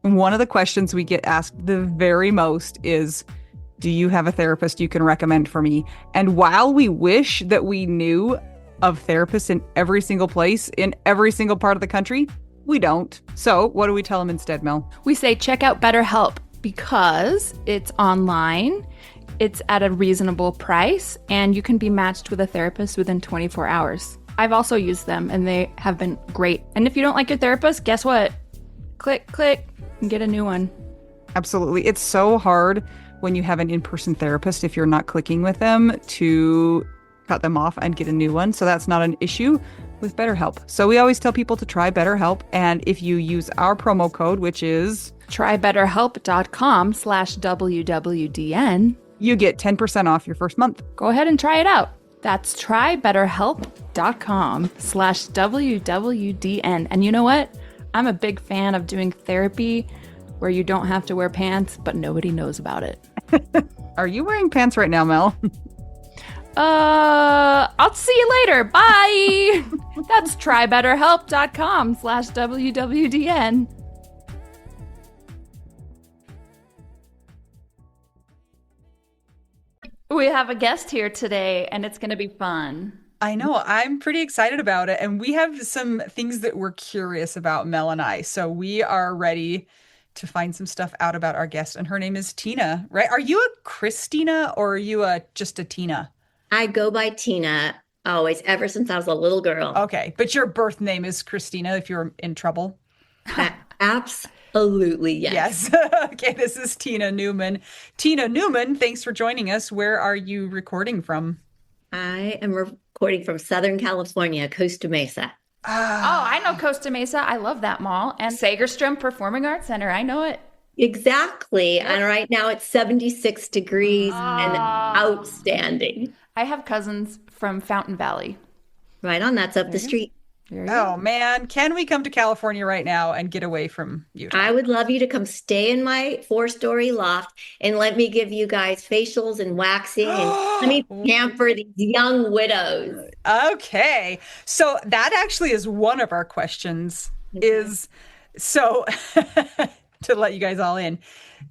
One of the questions we get asked the very most is, do you have a therapist you can recommend for me? And while we wish that we knew of therapists in every single place, in every single part of the country, we don't. So what do we tell them instead, Mel? We say check out BetterHelp because it's online, it's at a reasonable price, and you can be matched with a therapist within 24 hours. I've also used them and they have been great. And if you don't like your therapist, guess what? Click, and get a new one. Absolutely. It's so hard when you have an in-person therapist, if you're not clicking with them, to cut them off and get a new one. So that's not an issue with BetterHelp. So we always tell people to try BetterHelp. And if you use our promo code, which is trybetterhelp.com/WWDN, you get 10% off your first month. Go ahead and try it out. That's trybetterhelp.com/WWDN. And you know what? I'm a big fan of doing therapy where you don't have to wear pants, but nobody knows about it. Are you wearing pants right now, Mel? I'll see you later. Bye. That's trybetterhelp.com/WWDN. We have a guest here today, and it's going to be fun. I know. I'm pretty excited about it. And we have some things that we're curious about, Mel and I. So we are ready to find some stuff out about our guest. And her name is Tina, right? Are you a Christina or are you just a Tina? I go by Tina always, ever since I was a little girl. Okay. But your birth name is Christina if you're in trouble. Absolutely, yes. Yes. Okay. This is Tina Newman. Tina Newman, thanks for joining us. Where are you recording from? I am recording from Southern California, Costa Mesa. Oh, I know Costa Mesa. I love that mall. And Sagerstrom Performing Arts Center. I know it. Exactly. Yep. And right now it's 76 degrees and outstanding. I have cousins from Fountain Valley. Right on. That's up the street. Oh, man. Can we come to California right now and get away from Utah? I would love you to come stay in my 4-story loft and let me give you guys facials and waxing and let me pamper these young widows. Okay. So that actually is one of our questions is, so to let you guys all in,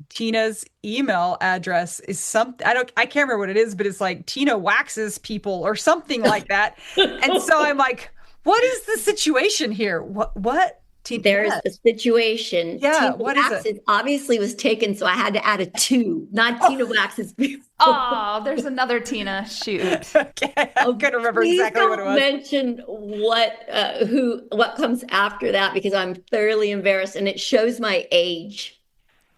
Tina's email address is something, I can't remember what it is, but it's like Tina waxes people or something like that. And so I'm like, what is the situation here? What? There's a situation. Yeah, Tina what is Waxes it? obviously was taken, so I had to add a 2, not Tina Waxes people. Oh, there's another Tina. Shoot. Okay, I'm gonna remember exactly what it was. Mention what comes after that because I'm thoroughly embarrassed and it shows my age.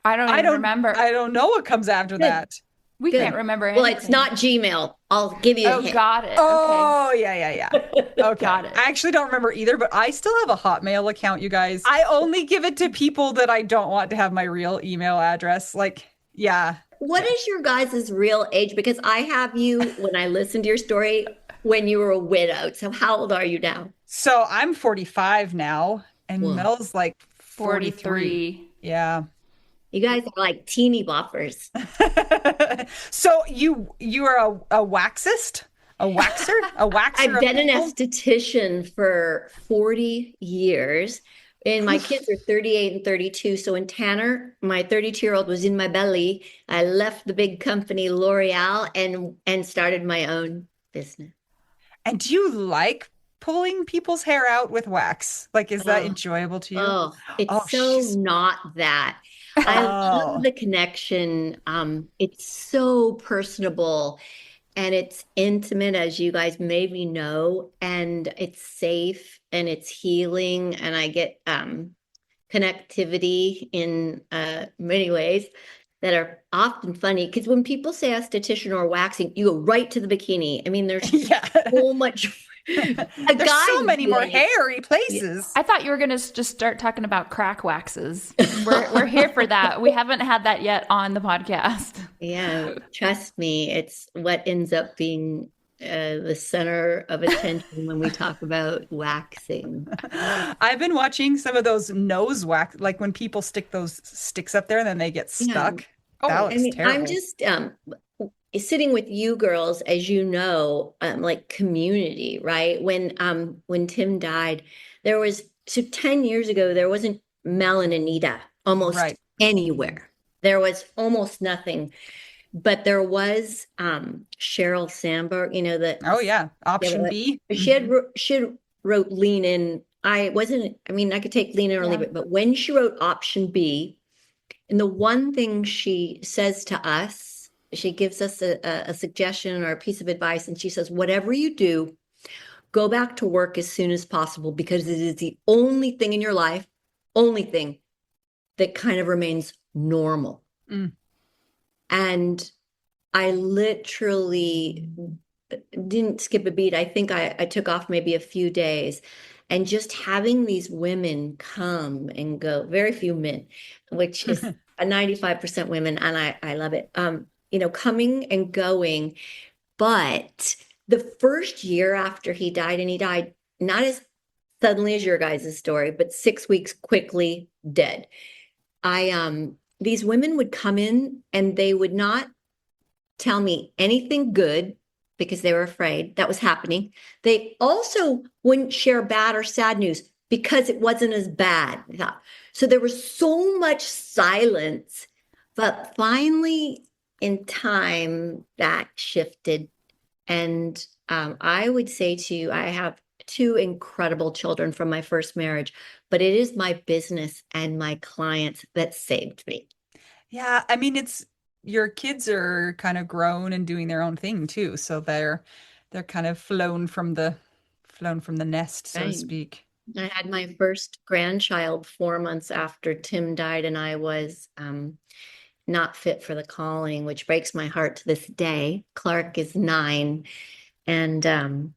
I don't remember. I don't know what comes after that. We can't remember anything. Well, it's not Gmail. I'll give you a hint. Got it. Oh, yeah. Okay. Got it. I actually don't remember either, but I still have a Hotmail account, you guys. I only give it to people that I don't want to have my real email address. Like, yeah. What is your guys' real age? Because I have you, when I listened to your story, when you were a widow. So how old are you now? So I'm 45 now, and Whoa. Mel's like 43. Yeah. You guys are like teeny boppers. So you are a waxist? A waxer? A waxer? I've been an esthetician for 40 years. And my kids are 38 and 32. So when Tanner, my 32-year-old, was in my belly, I left the big company L'Oreal and started my own business. And do you like pulling people's hair out with wax? Like, is that enjoyable to you? Oh, it's not that. I love the connection. It's so personable and it's intimate, as you guys maybe know, and it's safe and it's healing. And I get connectivity in many ways that are often funny. Because when people say esthetician or waxing, you go right to the bikini. I mean, there's so much. There's so many more hairy places. I thought you were going to just start talking about crack waxes. We're here for that. We haven't had that yet on the podcast. Yeah, trust me, it's what ends up being the center of attention when we talk about waxing. I've been watching some of those nose wax, like when people stick those sticks up there and then they get stuck. Yeah. That looks terrible. I'm just sitting with you girls, as you know, like community, right? When Tim died, 10 years ago, there wasn't Mel and Anita almost Right. anywhere. There was almost nothing, but there was Sheryl Sandberg, that Oh yeah. Option yeah, B. but Hmm. she had wrote Lean In. I mean, I could take Lean In or leave Yeah. it, but when she wrote Option B, and the one thing she says to us, she gives us a suggestion or a piece of advice, and she says, whatever you do, go back to work as soon as possible because it is the only thing in your life, only thing that kind of remains normal. Mm. And I literally didn't skip a beat. I think I took off maybe a few days. And just having these women come and go, very few men, which is a 95% women, and I love it. Coming and going. But the first year after he died, and he died not as suddenly as your guys' story, but 6 weeks quickly dead. These women would come in and they would not tell me anything good because they were afraid that was happening. They also wouldn't share bad or sad news because it wasn't as bad. So there was so much silence, but finally in time that shifted. And I would say to you, I have two incredible children from my first marriage, but it is my business and my clients that saved me. Yeah, I mean it's your kids are kind of grown and doing their own thing too, so they're kind of flown from the nest, so to Right. speak. I had my first grandchild 4 months after Tim died, and I was not fit for the calling, which breaks my heart to this day. Clark is 9, and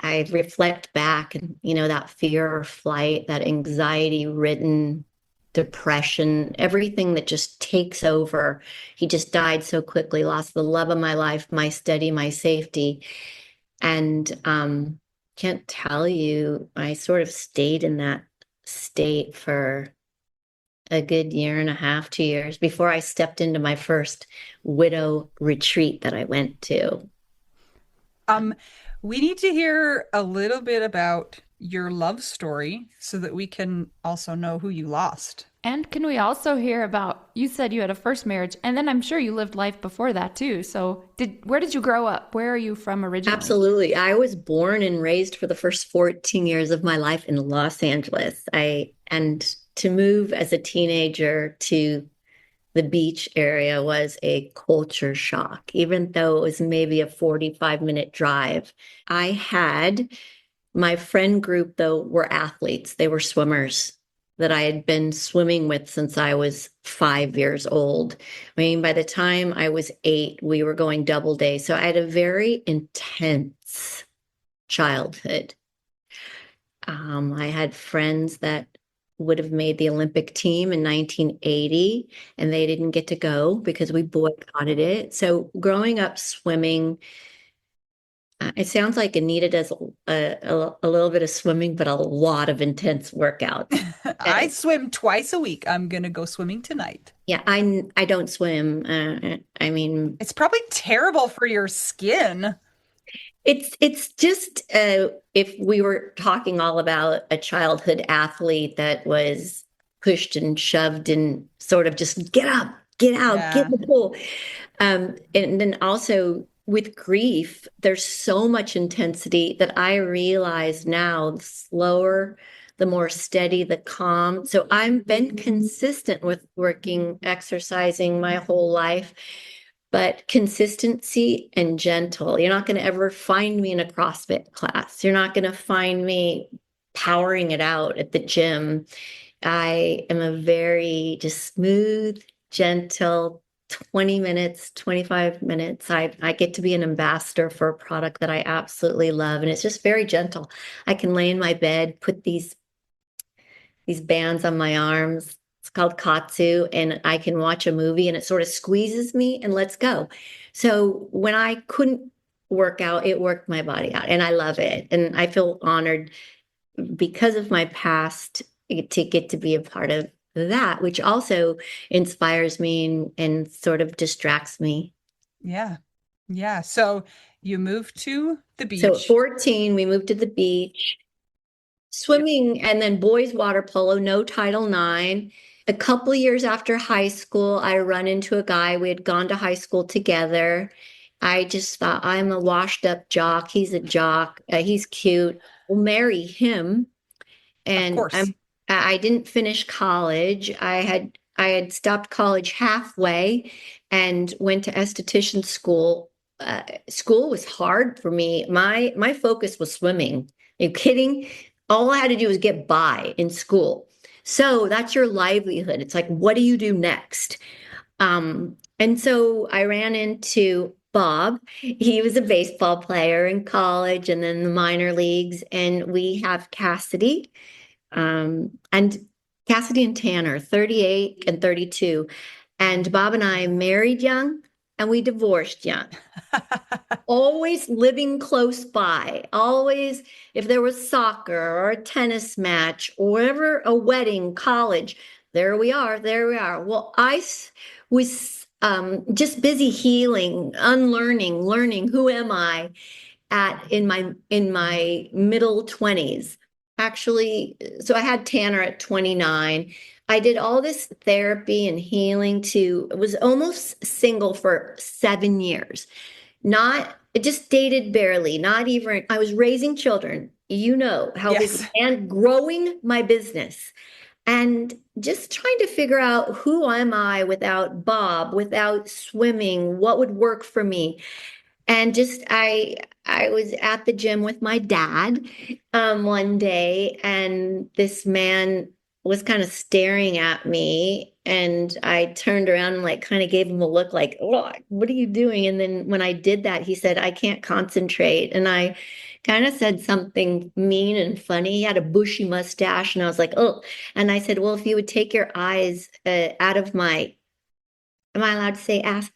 I reflect back and, that fear or flight, that anxiety ridden depression, everything that just takes over. He just died so quickly, lost the love of my life, my study, my safety. And can't tell you, I sort of stayed in that state for a good year and a half, 2 years before I stepped into my first widow retreat that I went to. Um, we need to hear a little bit about your love story so that we can also know who you lost. And can we also hear about, you said you had a first marriage, and then I'm sure you lived life before that too. So where did you grow up? Where are you from originally? Absolutely. I was born and raised for the first 14 years of my life in Los Angeles. And to move as a teenager to the beach area was a culture shock, even though it was maybe a 45-minute drive. I had my friend group, though, were athletes. They were swimmers that I had been swimming with since I was 5 years old. I mean, by the time I was 8, we were going double day. So I had a very intense childhood. I had friends that would have made the Olympic team in 1980, and they didn't get to go because we boycotted it. So growing up swimming, it sounds like Anita does a little bit of swimming, but a lot of intense workouts. I swim twice a week. I'm gonna go swimming tonight. Yeah, I don't swim. I mean, It's probably terrible for your skin. it's just if we were talking all about a childhood athlete that was pushed and shoved and sort of just get up, get out, get Yeah. in the pool. And then also with grief, there's so much intensity that I realize now, the slower, the more steady, the calm. So I've been consistent with working, exercising my whole life, but consistency and gentle. You're not going to ever find me in a CrossFit class. You're not going to find me powering it out at the gym. I am a very just smooth, gentle, 20 minutes, 25 minutes. I get to be an ambassador for a product that I absolutely love. And it's just very gentle. I can lay in my bed, put these bands on my arms. It's called Katsu, and I can watch a movie and it sort of squeezes me and let's go. So when I couldn't work out, it worked my body out, and I love it. And I feel honored because of my past to get to be a part of that, which also inspires me and sort of distracts me. Yeah. Yeah. So you moved to the So at beach. 14, we moved to the beach, Yep. swimming, and then boys water polo, no Title IX. A couple years after high school, I run into a guy. We had gone to high school together. I just thought, I'm a washed up jock. He's a jock. He's cute. We'll marry him. Of And course. I didn't finish college. I had stopped college halfway and went to esthetician school. School was hard for me. My focus was swimming. Are you kidding? All I had to do was get by in school. So that's your livelihood. It's like, what do you do next? And so I ran into Bob. He was a baseball player in college and then the minor leagues. And we have and Cassidy and Tanner, 38 and 32. And Bob and I married young and we divorced young. Always living close by. Always, if there was soccer or a tennis match or whatever, a wedding, college, there we are, there we are. Well, was just busy healing, unlearning, learning who am I at in my middle 20s. Actually, so I had Tanner at 29. I did all this therapy and healing to was almost single for 7 years. Not just dated barely, not even I was raising children, helping Yes. and growing my business and just trying to figure out who am I without Bob, without swimming, what would work for me. And just I was at the gym with my dad one day, and this man was kind of staring at me, and I turned around and like kind of gave him a look like, "Oh, what are you doing?" And then when I did that, he said, "I can't concentrate." And I kind of said something mean and funny. He had a bushy mustache, and I was like, "Oh." And I said, "Well, if you would take your eyes out of my, am I allowed to say ass,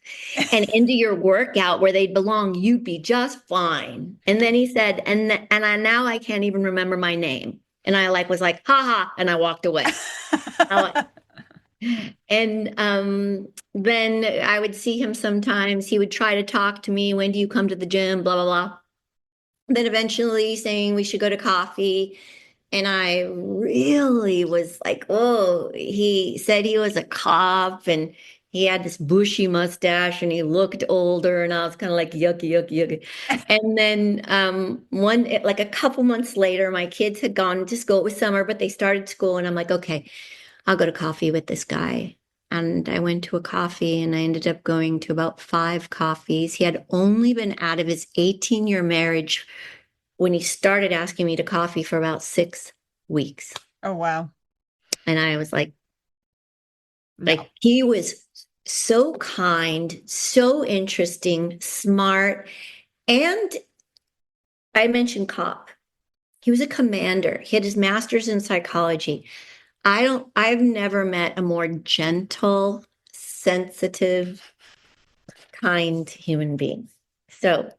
and into your workout where they belong, you'd be just fine." And then he said, and I now I can't even remember my name. And I like was like, ha ha, and I walked away. I and then I would see him sometimes. He would try to talk to me. When do you come to the gym? Blah blah blah. Then eventually saying we should go to coffee. And I really was like, oh, he said he was a cop and he had this bushy mustache and he looked older. And I was kind of like, yucky, yucky, yucky. And then like a couple months later, my kids had gone to school. It was summer, but they started school. And I'm like, okay, I'll go to coffee with this guy. And I went to a coffee and I ended up going to about 5 coffees. He had only been out of his 18-year marriage when he started asking me to coffee for about 6 weeks. Oh, wow. And I was like, No. he was so kind, so interesting, smart. And I mentioned cop. He was a commander. He had his master's in psychology. I've never met a more gentle, sensitive, kind human being. So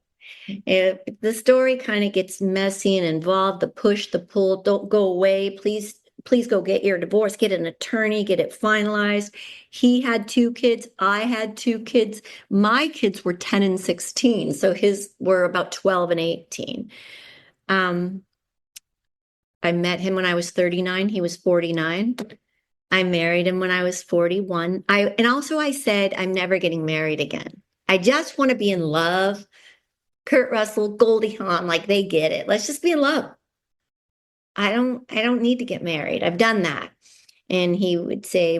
if the story kind of gets messy and involved, the push, the pull, don't go away. Please go get your divorce, get an attorney, get it finalized. He had 2 kids. I had 2 kids. My kids were 10 and 16. So his were about 12 and 18. I met him when I was 39. He was 49. I married him when I was 41. I said, I'm never getting married again. I just want to be in love. Kurt Russell, Goldie Hawn, like they get it. Let's just be in love. I don't need to get married. I've done that. And he would say,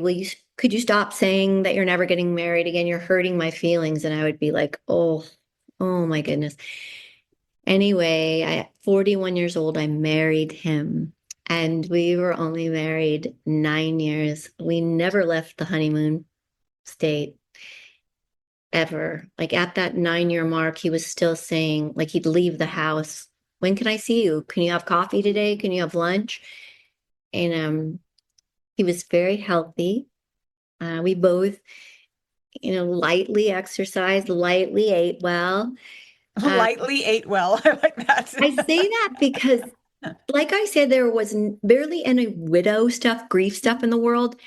could you stop saying that you're never getting married again? You're hurting my feelings. And I would be like, oh my goodness. Anyway, at 41 years old, I married him. And we were only married 9 years. We never left the honeymoon state ever. Like at that 9-year mark, he was still saying, like he'd leave the house. When can I see you? Can you have coffee today? Can you have lunch? And he was very healthy. We both, lightly exercised, lightly ate well. Lightly ate well. I like that. I say that because, like I said, there was barely any widow stuff, grief stuff in the world.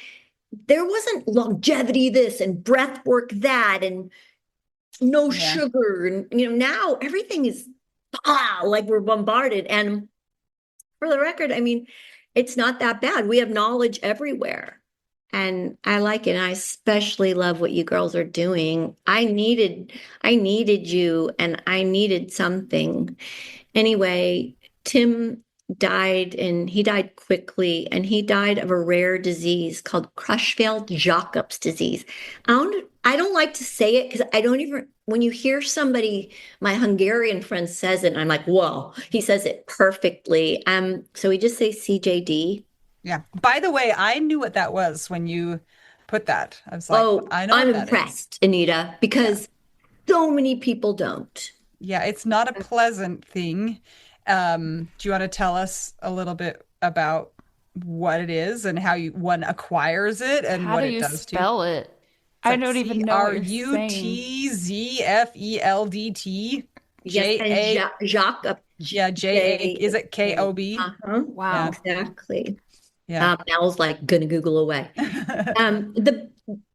There wasn't longevity this and breath work that and no sugar. And, now everything is like we're bombarded. And for the record, I mean, it's not that bad. We have knowledge everywhere. and I like it. And I especially love what you girls are doing. I needed you, and I needed something. Anyway, Tim died, and he died quickly, and he died of a rare disease called Creutzfeldt-Jakob's disease. I don't like to say it because I don't even, when you hear somebody, my Hungarian friend says it, and I'm like, whoa, he says it perfectly. So we just say CJD. Yeah. By the way, I knew what that was when you put that. I was like, Oh, I know I'm what that is. impressed, Anita, Yeah. because so many people don't. Yeah, it's not a pleasant thing. Do you want to tell us a little bit about what it is and how one acquires it and How what do it you does to you? spell it? It's I like don't even know what you're saying. Yes, and Crutzfeldt. Jacques, Yeah, J A. J. Is it Kob? Uh-huh, Yeah, Wow. exactly. yeah. Mel's like gonna Google away.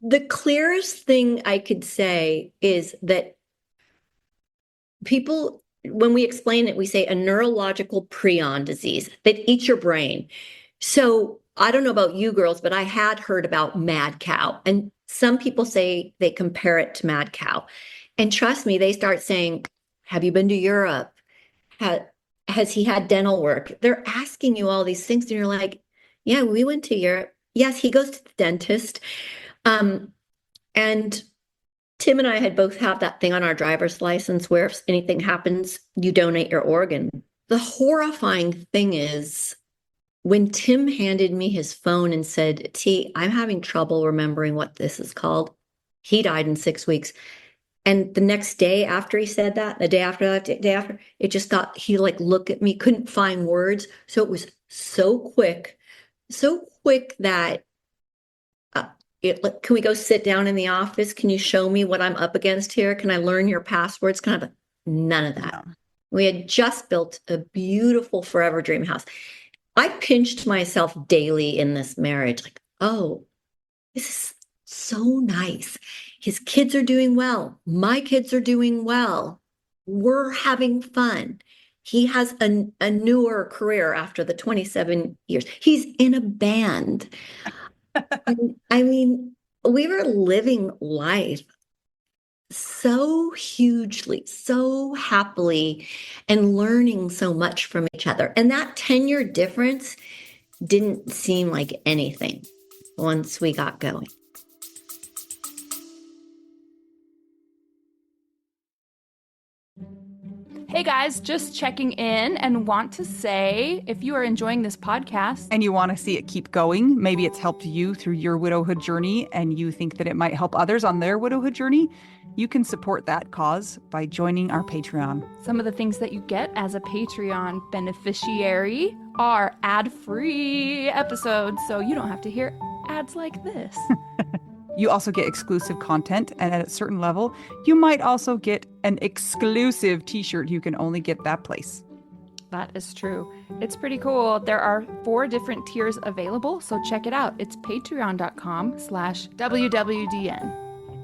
The clearest thing I could say is that people, when we explain it, we say a neurological prion disease that eats your brain. So I don't know about you girls, but I had heard about mad cow, and some people say they compare it to mad cow. And trust me, they start saying, "Have you been to Europe? Ha has he had dental work?" They're asking you all these things, and you're like, "Yeah, we went to Europe. Yes, he goes to the dentist." Um, and Tim and I had both have that thing on our driver's license where if anything happens, you donate your organ. The horrifying thing is when Tim handed me his phone and said, T, I'm having trouble remembering what this is called. He died in 6 weeks. And the next day after he said that, the day after that, day after, it just got, he like looked at me, couldn't find words. So it was so quick that uh, can we go sit down in the office? Can you show me what I'm up against here? Can I learn your passwords? Kind of none of that. No. We had just built a beautiful forever dream house. I pinched myself daily in this marriage, like, oh, this is so nice. His kids are doing well. My kids are doing well. We're having fun. He has a newer career after the 27 years. He's in a band. I mean, we were living life so hugely, so happily, and learning so much from each other. And that 10-year difference didn't seem like anything once we got going. Hey guys, just checking in and want to say if you are enjoying this podcast And you want to see it keep going, maybe it's helped you through your widowhood journey and you think that it might help others on their widowhood journey, you can support that cause by joining our Patreon. some of the things that you get as a Patreon beneficiary are ad-free episodes, so you don't have to hear ads like this. You also get exclusive content, and at a certain level, you might also get an exclusive t-shirt you can only get that place. That is true. It's pretty cool. There are 4 different tiers available, so check it out. It's patreon.com/WWDN.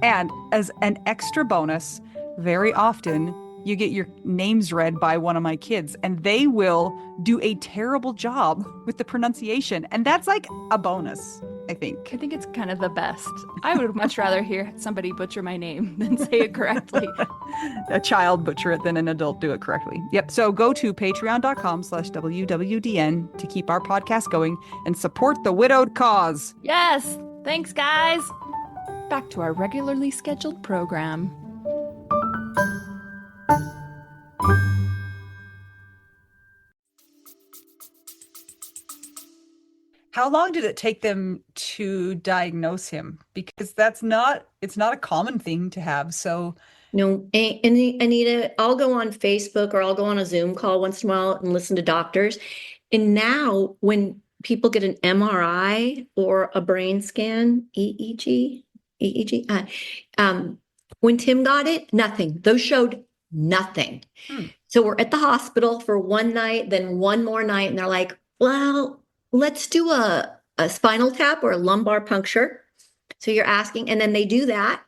And as an extra bonus, very often you get your names read by one of my kids, and they will do a terrible job with the pronunciation. And that's like a bonus, I think. I think it's kind of the best. I would much rather hear somebody butcher my name than say it correctly. A child butcher it than an adult do it correctly. Yep. So go to patreon.com/WWDN to keep our podcast going and support the widowed cause. Yes! Thanks, guys! Back to our regularly scheduled program. How long did it take them to diagnose him? Because it's not a common thing to have. So No, Anita, I'll go on Facebook or I'll go on a Zoom call once in a while and listen to doctors. And now when people get an MRI or a brain scan, EEG, when Tim got it, nothing. Those showed nothing. So we're at the hospital for one night, then one more night, and they're like, well, let's do a spinal tap or a lumbar puncture. So you're asking, and then they do that,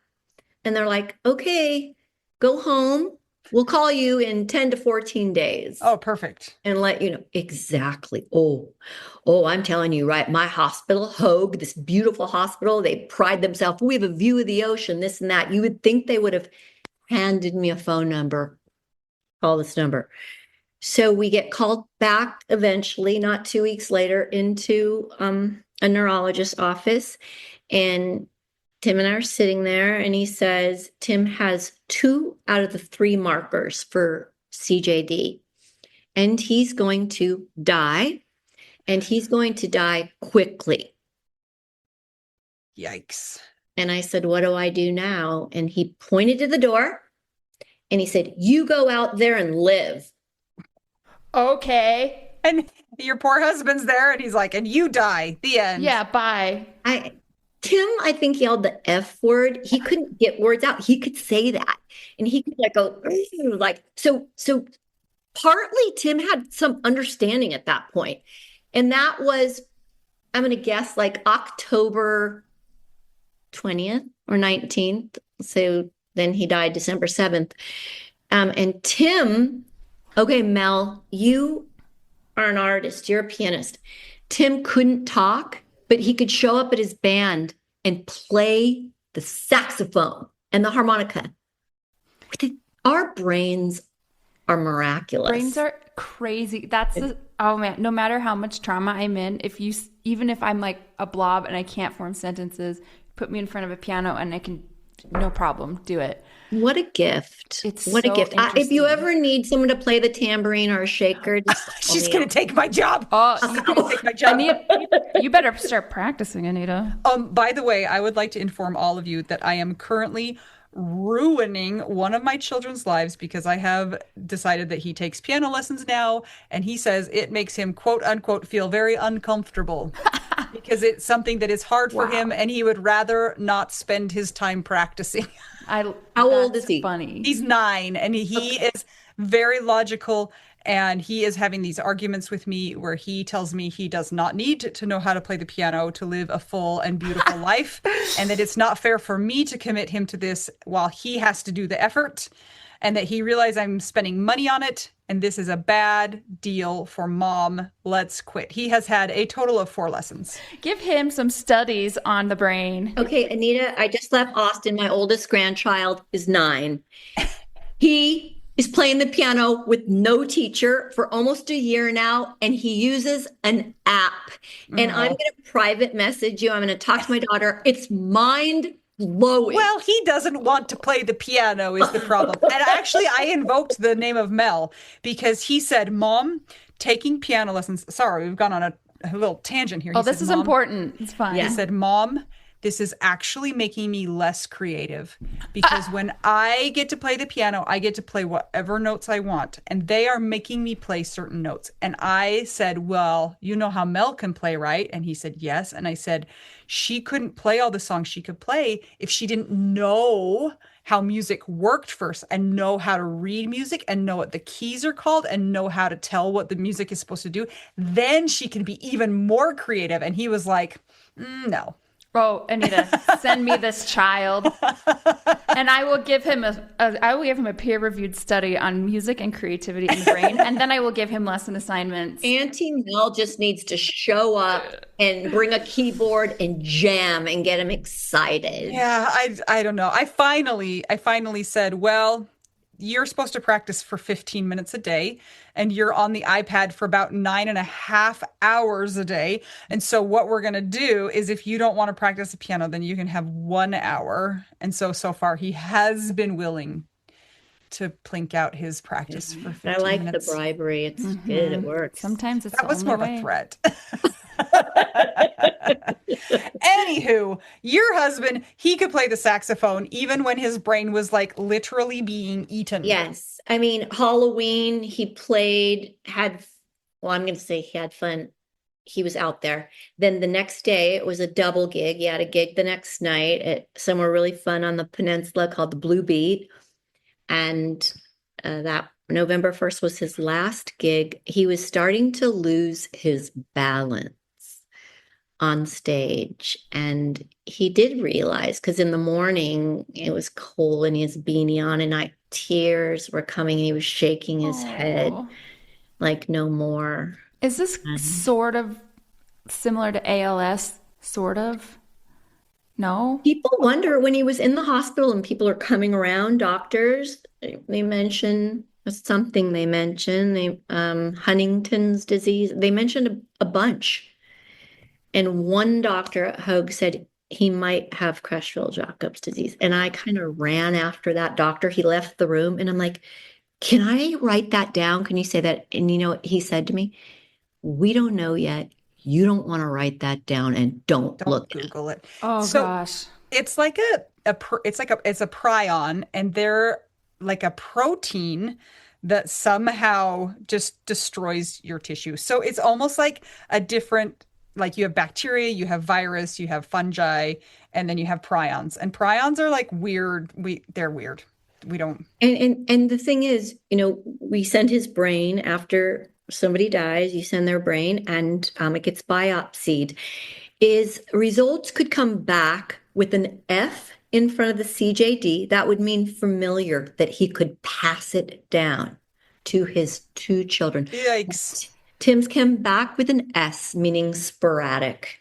and they're like, okay, go home We'll call you in 10 to 14 days Oh, perfect. and let you know. Exactly. Oh, I'm telling you, right? My hospital, Hoag, this beautiful hospital, they pride themselves. We have a view of the ocean, this and that. You would think they would have handed me a phone number. Call this number. So we get called back eventually, not 2 weeks later, into a neurologist's office. And Tim and I are sitting there, and he says, Tim has 2 out of the 3 markers for CJD, and he's going to die, and he's going to die quickly. Yikes. And I said, what do I do now? And he pointed to the door, and he said, you go out there and live. Okay. And your poor husband's there, and he's like, and you die. The end. Yeah, bye. Tim, I think, yelled the F word. He couldn't get words out. He could say that. And he could like go, like, so partly Tim had some understanding at that point. And that was, I'm going to guess, like October 20th or 19th. So then he died December 7th. And Tim, okay, Mel, you are an artist. You're a pianist. Tim couldn't talk, but he could show up at his band and play the saxophone and the harmonica. Our brains are miraculous. Brains are crazy. Oh man, no matter how much trauma I'm in, even if I'm like a blob and I can't form sentences, put me in front of a piano and I can, no problem, do it. What a gift. What a gift. If you ever need someone to play the tambourine or a shaker, she's going to take my job. Oh, she's going to take my job. You better start practicing, Anita. By the way, I would like to inform all of you that I am currently ruining one of my children's lives because I have decided that he takes piano lessons now, and he says it makes him, quote unquote, feel very uncomfortable because it's something that is hard for him, and he would rather not spend his time practicing. How old is he? Funny. He's 9, and he is very logical, and he is having these arguments with me where he tells me he does not need to know how to play the piano to live a full and beautiful life, and that it's not fair for me to commit him to this while he has to do the effort, and that he realized I'm spending money on it, and this is a bad deal for mom. Let's quit. He has had a total of 4 lessons. Give him some studies on the brain. Okay, Anita, I just left Austin. My oldest grandchild is 9. He is playing the piano with no teacher for almost a year now, and he uses an app. And I'm going to private message you. I'm going to talk to my daughter. It's mind blowing. Well, he doesn't want to play the piano is the problem. And actually, I invoked the name of Mel because he said, Mom, taking piano lessons. Sorry, we've gone on a little tangent here. Oh, this is important. It's fine. He said, Mom, this is actually making me less creative because when I get to play the piano, I get to play whatever notes I want, and they are making me play certain notes. And I said, well, you know how Mel can play, right? And he said, yes. And I said, she couldn't play all the songs she could play if she didn't know how music worked first and know how to read music and know what the keys are called and know how to tell what the music is supposed to do. Then she can be even more creative. And he was like, no. Oh, Anita, send me this child, and I will give him a peer-reviewed study on music and creativity in the brain, and then I will give him lesson assignments. Auntie Mel just needs to show up and bring a keyboard and jam and get him excited. Yeah, I don't know. I finally said, well, you're supposed to practice for 15 minutes a day, and you're on the iPad for about 9.5 hours a day. And so what we're going to do is if you don't want to practice the piano, then you can have 1 hour. And so far he has been willing to plink out his practice for 15 minutes. I like the bribery. It's good. It works. Sometimes it's that was the only more way. of a threat. Anywho, your husband, he could play the saxophone even when his brain was like literally being eaten. Yes. I mean, Halloween, he I'm going to say he had fun. He was out there. Then the next day, it was a double gig. He had a gig the next night at somewhere really fun on the peninsula called the Blue Beat. And that November 1st was his last gig. He was starting to lose his balance. on stage. And he did realize, because in the morning it was cold and he has a beanie on, and tears were coming and he was shaking his head Oh. like no more. Is this And sort of similar to ALS? Sort of? No? people wonder when he was in the hospital and people are coming around, doctors, they mention something, Huntington's disease. They mentioned a bunch. And one doctor at Hoag said he might have Creutzfeldt-Jakob's disease. And I kind of ran after that doctor. He left the room and I'm like, can I write that down? Can you say that? And you know what he said to me? We don't know yet. You don't want to write that down and don't Don't look at it. Google it. Oh So gosh. it's like it's a prion, and they're like a protein that somehow just destroys your tissue. So it's almost like a different, like you have bacteria, you have virus, you have fungi, and then you have prions. And prions are like weird. They're weird. We don't. And the thing is, we send his brain after somebody dies, you send their brain and it gets biopsied. Is results could come back with an F in front of the CJD. That would mean familiar, that he could pass it down to his two children. Yikes. Tim's came back with an S, meaning sporadic.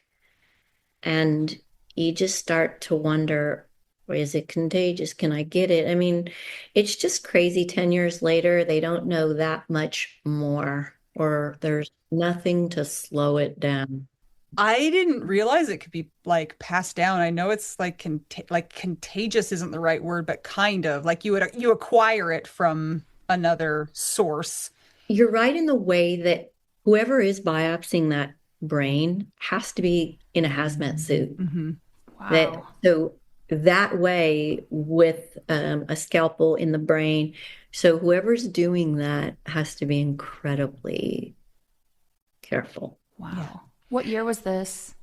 And you just start to wonder, is it contagious? Can I get it? I mean, it's just crazy. 10 years later, they don't know that much more, or there's nothing to slow it down. I didn't realize it could be like passed down. I know it's like contagious isn't the right word, but kind of like you acquire it from another source. You're right in the way that whoever is biopsying that brain has to be in a hazmat suit. Hmm. Wow. So that way with a scalpel in the brain. So whoever's doing that has to be incredibly careful. Wow. Yeah. What year was this?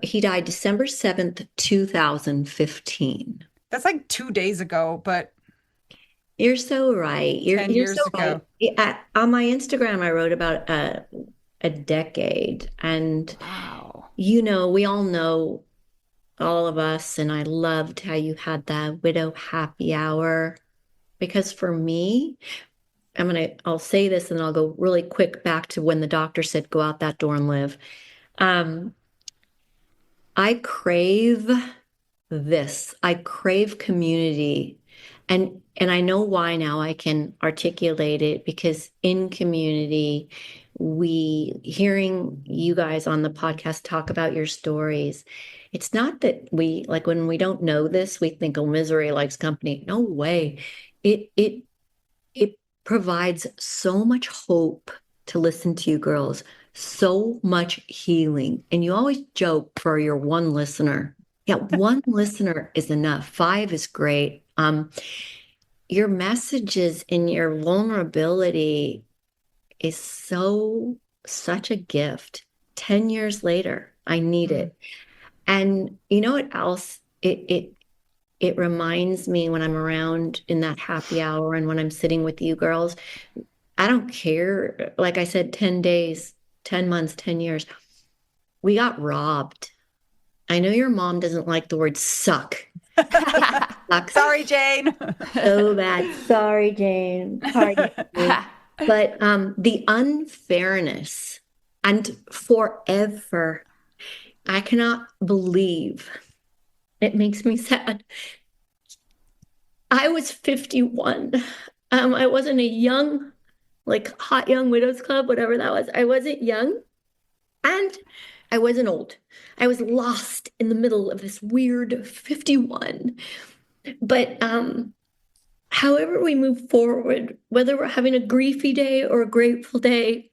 He died December 7th, 2015. That's like 2 days ago, but You're so right. 10 You're years so right. ago. On my Instagram, I wrote about a decade. And, Wow. we all know, all of us, and I loved how you had that widow happy hour. Because for me, I'll say this and I'll go really quick back to when the doctor said, go out that door and live. Um, I crave this. I crave community. And I know why now. I can articulate it because in community, hearing you guys on the podcast talk about your stories, it's not that we, like, when we don't know this, we think, oh, misery likes company. No way. It provides so much hope to listen to you girls, so much healing. And you always joke for your one listener. Yeah, one listener is enough. 5 is great. Your messages and your vulnerability is such a gift. 10 years later, I need it. And you know what else? It reminds me when I'm around in that happy hour and when I'm sitting with you girls, I don't care. Like I said, 10 days, 10 months, 10 years. We got robbed. I know your mom doesn't like the word suck. Sucks Sorry, Jane. so bad. Sorry, Jane. Pardon me. But the unfairness and forever, I cannot believe. It makes me sad. I was 51. I wasn't a young, like hot young widows club, whatever that was. I wasn't young and I wasn't old. I was lost in the middle of this weird 51. But however we move forward, whether we're having a griefy day or a grateful day,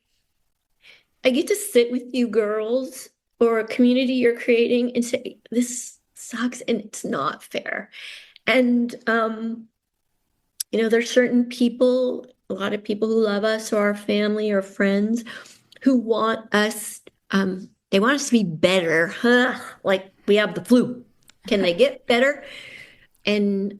I get to sit with you girls or a community you're creating and say, this sucks and it's not fair. And, there's certain people, a lot of people who love us or our family or friends who want us, they want us to be better. Like we have the flu. Can they get better? And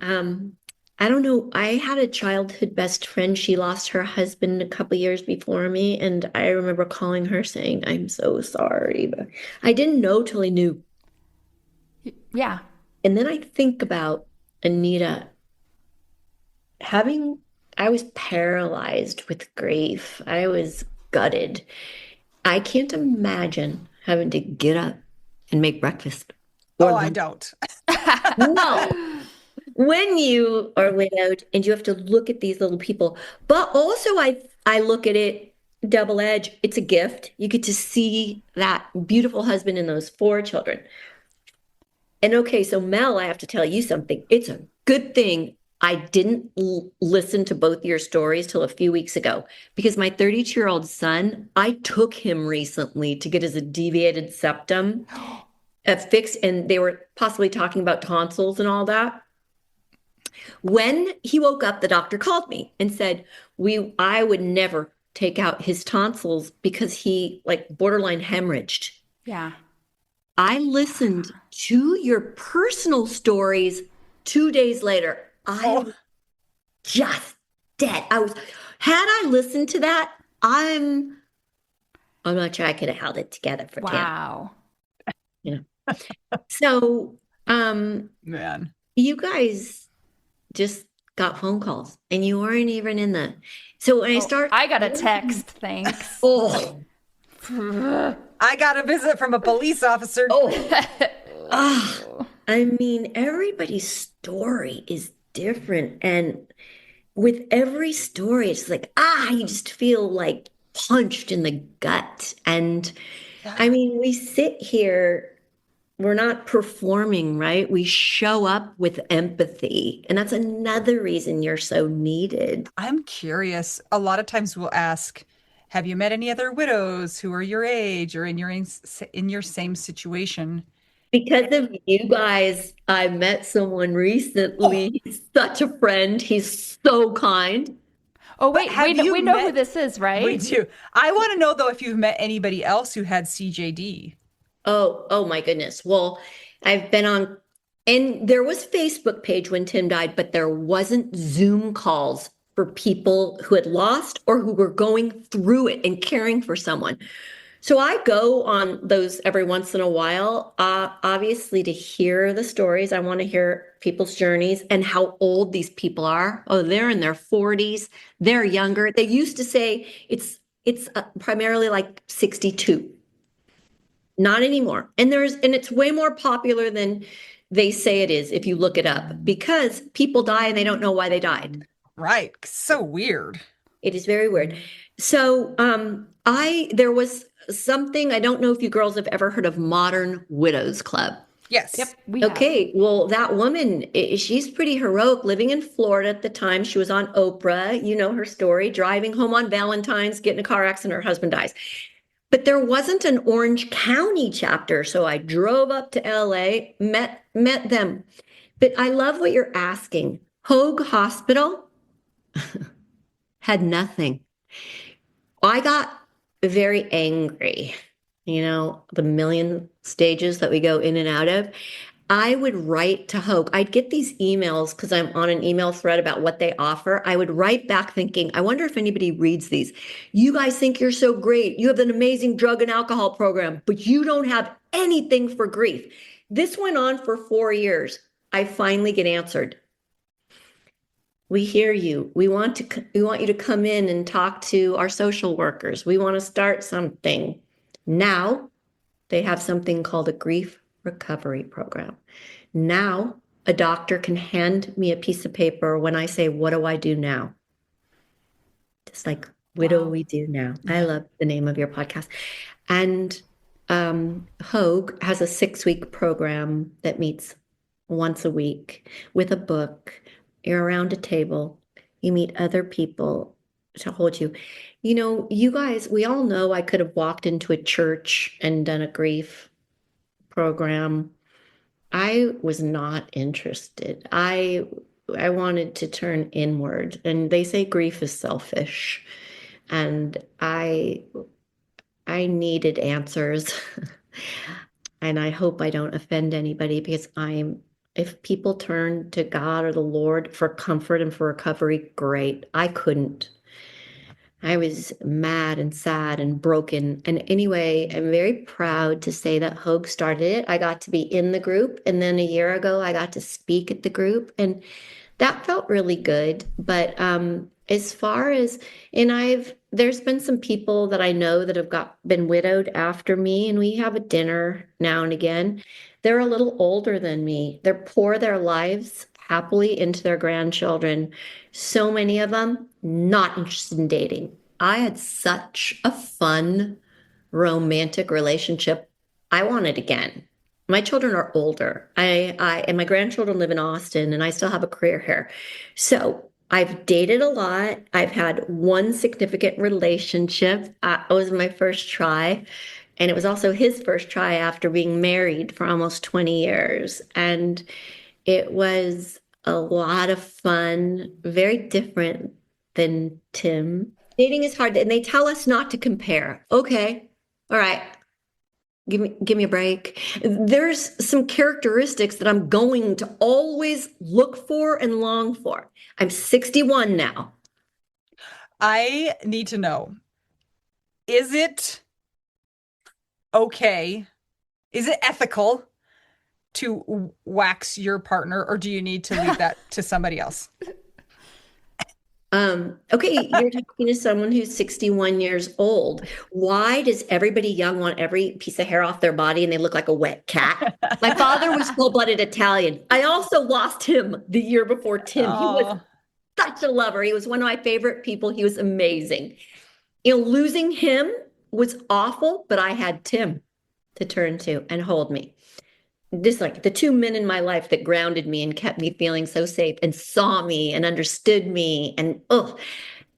I don't know. I had a childhood best friend. She lost her husband a couple years before me, and I remember calling her saying, "I'm so sorry." But I didn't know till I knew. Yeah. And then I think about Anita having, I was paralyzed with grief. I was gutted. I can't imagine having to get up and make breakfast or Oh, I lunch. don't. No, when you are widowed and you have to look at these little people, but also I look at it double edge. It's a gift. You get to see that beautiful husband and those four children. And okay, so Mel, I have to tell you something. It's a good thing I didn't listen to both your stories till a few weeks ago because my 32-year-old son, I took him recently to get his deviated septum fixed, and they were possibly talking about tonsils and all that. When he woke up, the doctor called me and said, I would never take out his tonsils because he like borderline hemorrhaged. Yeah. I listened to your personal stories 2 days later. I was just dead. Had I listened to that, I'm not sure I could have held it together for Tim. Wow. You know. So, Man. you guys just got phone calls and you weren't even in the. So when I got a text, thanks. Oh, I got a visit from a police officer. I mean, everybody's story is different. And with every story, it's like, you just feel like punched in the gut. And I mean, we sit here, we're not performing, right? We show up with empathy. And that's another reason you're so needed. I'm curious. A lot of times we'll ask, have you met any other widows who are your age or in your same situation? Because of you guys, I met someone recently. He's such a friend. He's so kind. Oh, wait, have you we know who met- this is, right? We do. I want to know though if you've met anybody else who had CJD. Oh my goodness. Well, I've been on, and there was Facebook page when Tim died, but there wasn't Zoom calls for people who had lost or who were going through it and caring for someone. So I go on those every once in a while, obviously to hear the stories. I want to hear people's journeys and how old these people are. Oh, they're in their 40s. They're younger. They used to say it's primarily like 62. Not anymore. And it's way more popular than they say it is if you look it up because people die and they don't know why they died. Right. So weird. It is very weird. So there was something, I don't know if you girls have ever heard of Modern Widows Club. Yes. Yep. We have. Okay, well, that woman, she's pretty heroic, living in Florida at the time. She was on Oprah, you know her story, driving home on Valentine's, getting in a car accident, her husband dies. But there wasn't an Orange County chapter, so I drove up to LA, met them. But I love what you're asking. Hoag Hospital had nothing. I got very angry, the million stages that we go in and out of. I would write to Hoag. I'd get these emails because I'm on an email thread about what they offer. I would write back thinking, I wonder if anybody reads these. You guys think you're so great. You have an amazing drug and alcohol program, but you don't have anything for grief. This went on for 4 years. I finally get answered. We hear you. We want you to come in and talk to our social workers. We want to start something. Now they have something called a grief recovery program. Now a doctor can hand me a piece of paper when I say, what do I do now? Just like, what do we do now? I love the name of your podcast. And Hoag has a 6-week program that meets once a week with a book. You're around a table. You meet other people to hold you. You guys, we all know I could have walked into a church and done a grief program. I was not interested. I wanted to turn inward, and they say grief is selfish, and I needed answers. And I hope I don't offend anybody because I'm If people turn to God or the Lord for comfort and for recovery, great. I couldn't. I was mad and sad and broken. And anyway, I'm very proud to say that Hogue started it. I got to be in the group. And then a year ago, I got to speak at the group. And that felt really good. But as far as, there's been some people that I know that have been widowed after me, and we have a dinner now and again. They're a little older than me. They're pour their lives happily into their grandchildren. So many of them not interested in dating. I had such a fun romantic relationship. I want it again. My children are older. And my grandchildren live in Austin, and I still have a career here. So I've dated a lot. I've had one significant relationship. It was my first try. And it was also his first try after being married for almost 20 years. And it was a lot of fun, very different than Tim. Dating is hard, and they tell us not to compare. Okay, all right. Give me a break. There's some characteristics that I'm going to always look for and long for. I'm 61 now. I need to know, is it okay? Is it ethical to wax your partner, or do you need to leave that to somebody else? Okay, you're talking to someone who's 61 years old. Why does everybody young want every piece of hair off their body and they look like a wet cat? My father was full-blooded Italian. I also lost him the year before Tim. He was such a lover. He was one of my favorite people. He was amazing. Losing him was awful, but I had Tim to turn to and hold me. Just like the two men in my life that grounded me and kept me feeling so safe and saw me and understood me. And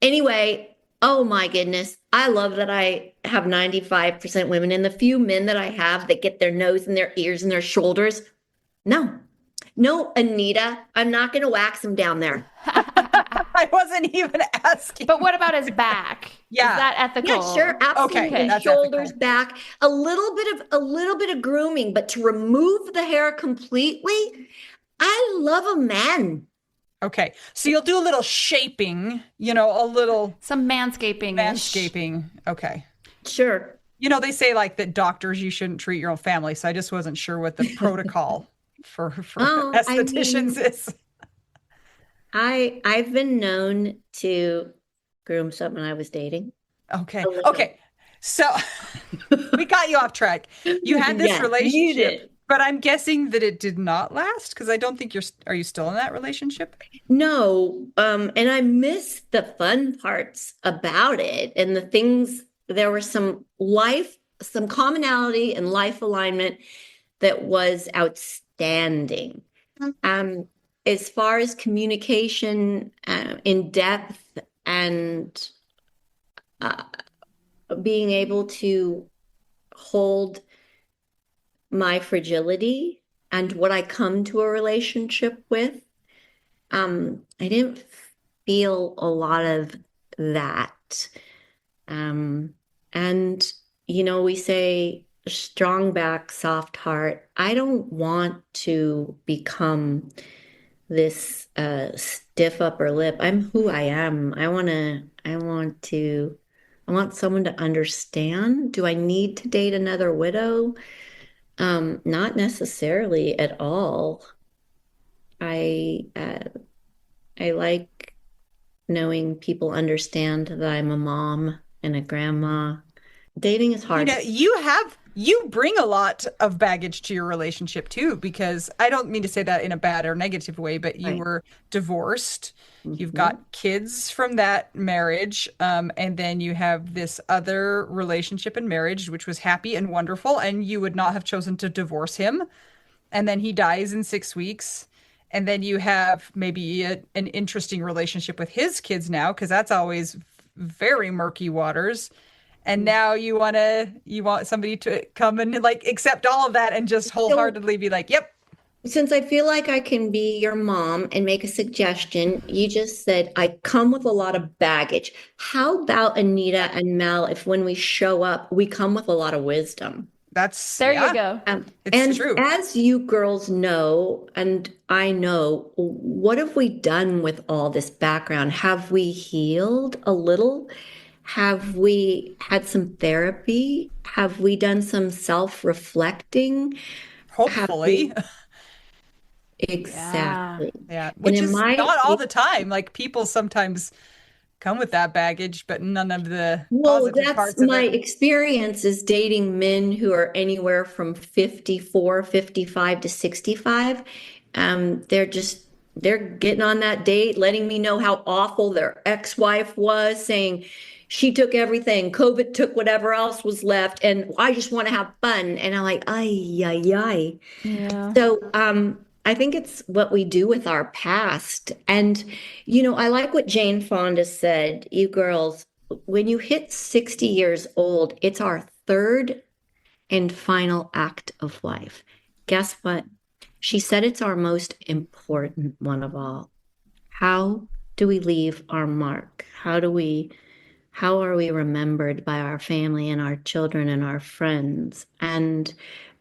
anyway, oh my goodness. I love that I have 95% women, and the few men that I have that get their nose and their ears and their shoulders. No, Anita, I'm not going to wax him down there. I wasn't even asking. But what about his back? Yeah. Is that ethical? Yeah, sure, absolutely. Okay, that's shoulders, ethical. back, a little bit of grooming, but to remove the hair completely, I love a man. Okay. So you'll do a little shaping, a little Some manscaping. manscaping. Okay. Sure. They say like that doctors, you shouldn't treat your own family. So I just wasn't sure what the protocol for estheticians is. I've been known to groom someone I was dating. Okay. Okay. So we got you off track. You had this Yeah, relationship, but I'm guessing that it did not last because I don't think are you still in that relationship? No, and I miss the fun parts about it and the things. There was some commonality and life alignment that was outstanding. As far as communication in depth and being able to hold my fragility and what I come to a relationship with, I didn't feel a lot of that. And, we say strong back, soft heart. I don't want to become this stiff upper lip. I'm who I am. I want someone to understand. Do I need to date another widow? Not necessarily at all. I like knowing people understand that I'm a mom and a grandma. Dating is hard. You bring a lot of baggage to your relationship too, because I don't mean to say that in a bad or negative way, but you were divorced. You've got kids from that marriage. And then you have this other relationship and marriage, which was happy and wonderful. And you would not have chosen to divorce him. And then he dies in 6 weeks. And then you have maybe an interesting relationship with his kids now, because that's always very murky waters. And now you want somebody to come and like accept all of that and just wholeheartedly be like, yep. Since I feel like I can be your mom and make a suggestion, you just said I come with a lot of baggage. How about Anita and Mel, if when we show up, we come with a lot of wisdom? That's, There you yeah, go. it's And true. as you girls know, and I know, what have we done with all this background? Have we healed a little? Have we had some therapy? Have we done some self-reflecting? Have we? Hopefully. Yeah. Exactly. Yeah, And which in is my not all the time. Like people sometimes come with that baggage, but none of the Well, positive that's parts of my it. experience is dating men who are anywhere from 54, 55 to 65. They're getting on that date, letting me know how awful their ex-wife was, saying she took everything, COVID took whatever else was left, and I just want to have fun. And I'm like, ay, ay, ay. Yeah. So, I think it's what we do with our past. And, I like what Jane Fonda said, you girls, when you hit 60 years old, it's our third and final act of life. Guess what? She said it's our most important one of all. How do we leave our mark? How are we remembered by our family and our children and our friends? And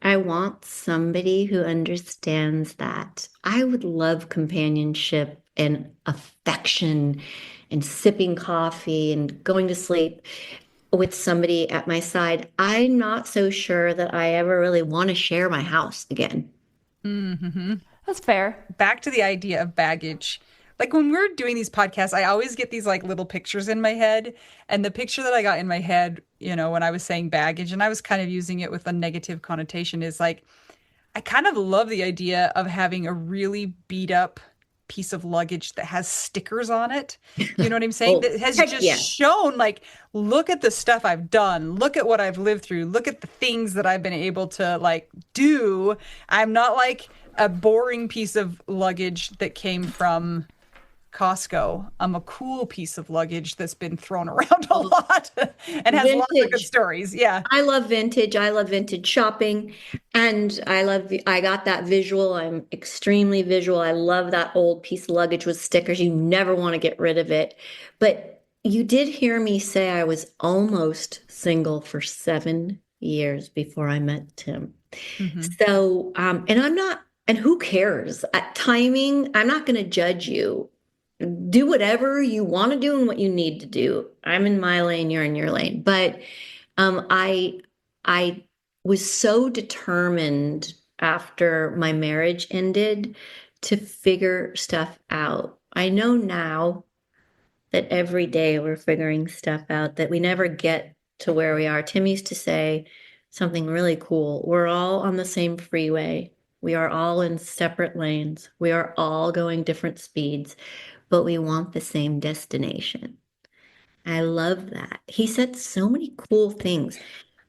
I want somebody who understands that. I would love companionship and affection and sipping coffee and going to sleep with somebody at my side. I'm not so sure that I ever really want to share my house again. Hmm. That's fair. Back to the idea of baggage. Like when we're doing these podcasts, I always get these like little pictures in my head. And the picture that I got in my head, when I was saying baggage, and I was kind of using it with a negative connotation, is like I kind of love the idea of having a really beat up piece of luggage that has stickers on it. You know what I'm saying? Oh, That has heck just yeah. shown, like, look at the stuff I've done. Look at what I've lived through. Look at the things that I've been able to, like, do. I'm not like a boring piece of luggage that came from Costco. I'm a cool piece of luggage that's been thrown around a Oh, lot and has lots of good vintage. stories. Yeah. I love vintage. I love vintage shopping. And I got that visual. I'm extremely visual. I love that old piece of luggage with stickers. You never want to get rid of it. But you did hear me say I was almost single for 7 years before I met Tim. Hmm. So, and I'm not, and who cares? At timing, I'm not going to judge you. Do whatever you want to do and what you need to do. I'm in my lane, you're in your lane. But I was so determined after my marriage ended to figure stuff out. I know now that every day we're figuring stuff out, that we never get to where we are. Tim used to say something really cool. We're all on the same freeway. We are all in separate lanes. We are all going different speeds, but we want the same destination. I love that. He said so many cool things.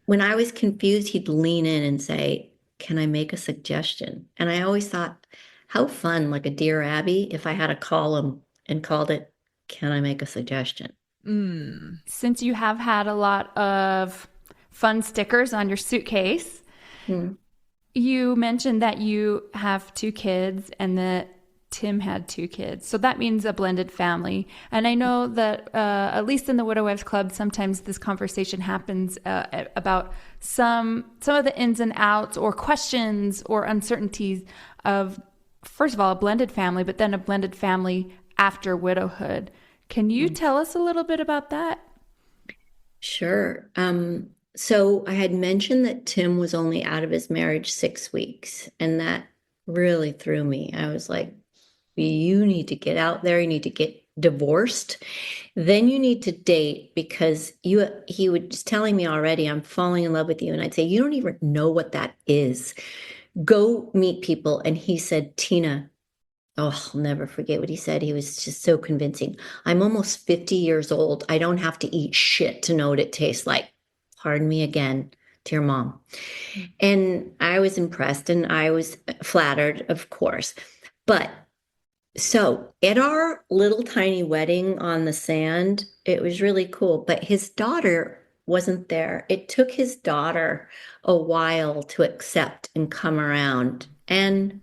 When I was confused, he'd lean in and say, can I make a suggestion? And I always thought, how fun, like a Dear Abby, if I had a column and called it, can I make a suggestion? Mm. Since you have had a lot of fun stickers on your suitcase, Hmm. you mentioned that you have two kids and that Tim had two kids. So that means a blended family. And I know that, at least in the Widow Wives Club, sometimes this conversation happens about some of the ins and outs or questions or uncertainties of, first of all, a blended family, but then a blended family after widowhood. Can you tell us a little bit about that? Sure. So I had mentioned that Tim was only out of his marriage 6 weeks, and that really threw me. I was like, you need to get out there, you need to get divorced, then you need to date because he was just telling me already, I'm falling in love with you. And I'd say, you don't even know what that is. Go meet people. And he said, Tina, oh, I'll never forget what he said. He was just so convincing. I'm almost 50 years old. I don't have to eat shit to know what it tastes like. Pardon me again to your mom. And I was impressed and I was flattered, of course. But so at our little tiny wedding on the sand, it was really cool. But his daughter wasn't there. It took his daughter a while to accept and come around. And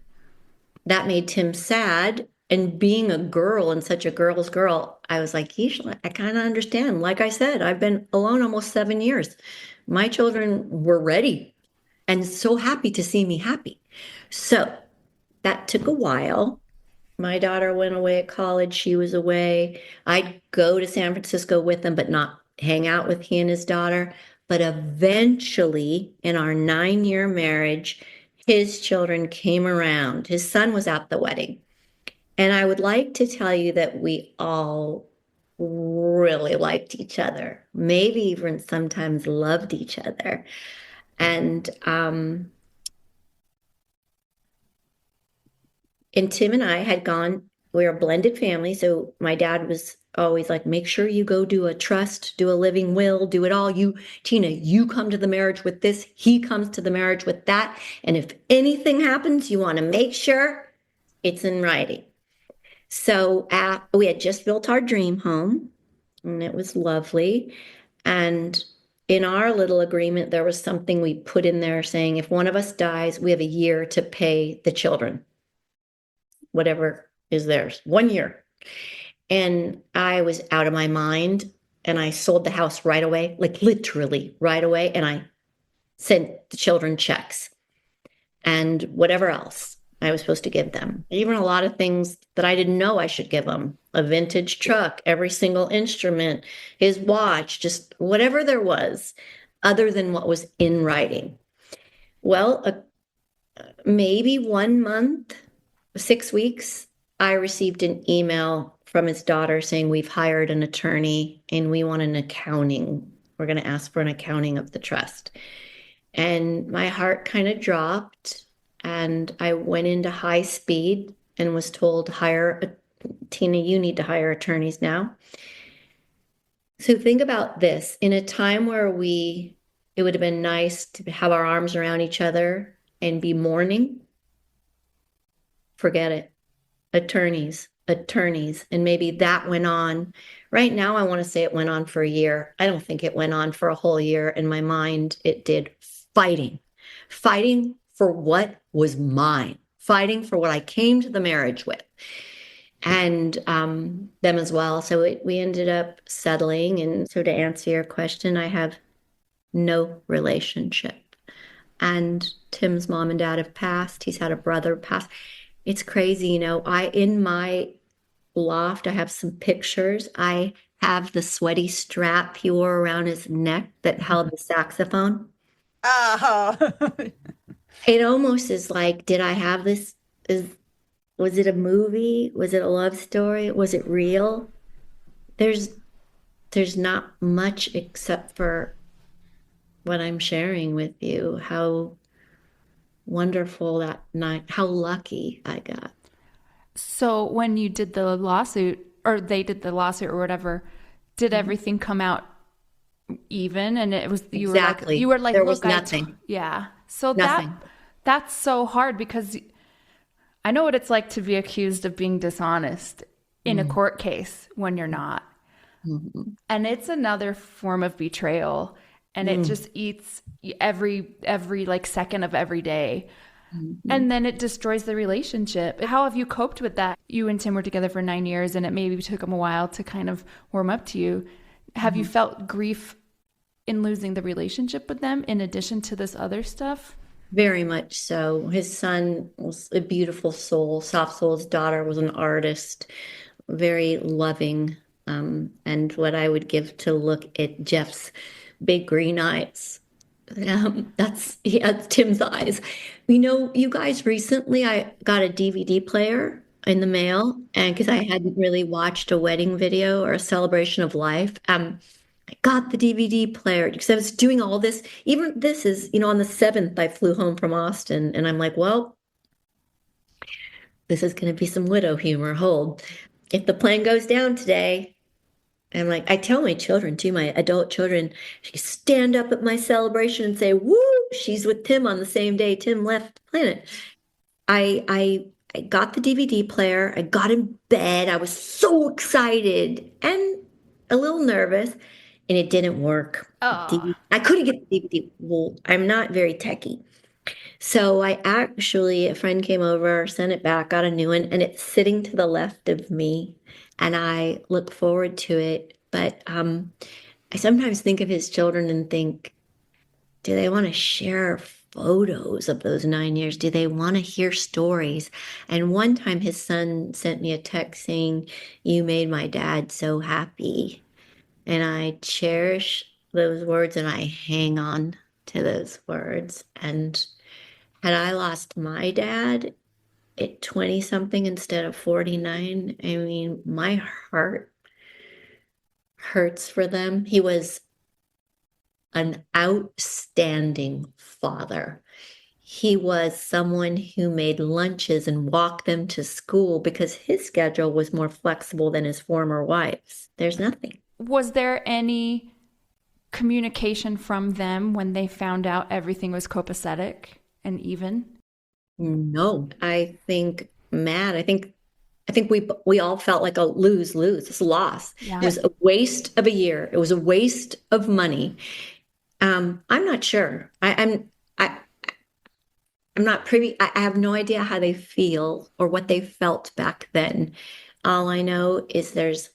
that made Tim sad. And being a girl and such a girl's girl, I was like, usually I kind of understand. Like I said, I've been alone almost 7 years. My children were ready. and so happy to see me happy. So that took a while. My daughter went away at college. She was away. I'd go to San Francisco with him, but not hang out with he and his daughter. But eventually, in our 9-year marriage, his children came around. His son was at the wedding. And I would like to tell you that we all really liked each other, maybe even sometimes loved each other. And Tim and I had gone, we were a blended family. So my dad was always like, make sure you go do a trust, do a living will, do it all. You, Tina, you come to the marriage with this, he comes to the marriage with that. And if anything happens, you want to make sure it's in writing. So we had just built our dream home, and it was lovely. And in our little agreement, there was something we put in there saying, if one of us dies, we have a year to pay the children, whatever is theirs, 1 year. And I was out of my mind, and I sold the house right away, like literally right away. And I sent the children checks and whatever else I was supposed to give them. Even a lot of things that I didn't know I should give them. A vintage truck, every single instrument, his watch, just whatever there was, other than what was in writing. Well, maybe 1 month, 6 weeks, I received an email from his daughter saying, we've hired an attorney and we want an accounting. We're going to ask for an accounting of the trust. And my heart kind of dropped, and I went into high speed and was told, Tina, you need to hire attorneys now. So think about this. In a time where it would have been nice to have our arms around each other and be mourning, forget it. Attorneys. And maybe that went on. Right now, I want to say it went on for a year. I don't think it went on for a whole year. In my mind, it did. Fighting for what was mine, fighting for what I came to the marriage with, and them as well. So we ended up settling. And so to answer your question, I have no relationship. And Tim's mom and dad have passed. He's had a brother pass. It's crazy, in my loft, I have some pictures. I have the sweaty strap he wore around his neck that held the saxophone. Oh. It almost is like, did I have this? Was it a movie? Was it a love story? Was it real? There's not much except for what I'm sharing with you. How wonderful that night, how lucky I got. So when you did the lawsuit, or they did the lawsuit or whatever, did everything come out even? And it was, you were like, there look, was nothing. Yeah. So Nothing. that's so hard, because I know what it's like to be accused of being dishonest in a court case when you're not. Mm-hmm. And it's another form of betrayal, and it just eats every like second of every day. Mm-hmm. And then it destroys the relationship. How have you coped with that? You and Tim were together for 9 years, and it maybe took him a while to kind of warm up to you. Have you felt grief in losing the relationship with them in addition to this other stuff? Very much so. His son was a beautiful soul, soft soul. His daughter was an artist, very loving. And what I would give to look at Jeff's big green eyes. That's Tim's eyes. You guys, recently I got a DVD player in the mail, and because I hadn't really watched a wedding video or a celebration of life, I got the DVD player because I was doing all this. Even this is, on the 7th, I flew home from Austin, and I'm like, well, this is going to be some widow humor. Hold. If the plane goes down today, I'm like, I tell my children too, my adult children, she stand up at my celebration and say, woo, she's with Tim on the same day Tim left the planet. I got the DVD player. I got in bed. I was so excited and a little nervous, and it didn't work. Oh. I couldn't get the DVD. Well, I'm not very techie. So a friend came over, sent it back, got a new one, and it's sitting to the left of me, and I look forward to it. But I sometimes think of his children and think, do they want to share photos of those 9 years? Do they want to hear stories? And one time his son sent me a text saying, "You made my dad so happy." And I cherish those words and I hang on to those words. And had I lost my dad at 20 something instead of 49, I mean, my heart hurts for them. He was an outstanding father. He was someone who made lunches and walked them to school because his schedule was more flexible than his former wife's. There's nothing. Was there any communication from them when they found out everything was copacetic and even? No, I think, Matt, I think we all felt like a lose-lose. It's a loss. Yeah. It was a waste of a year. It was a waste of money. I'm not sure. I'm not privy. I have no idea how they feel or what they felt back then. All I know is there's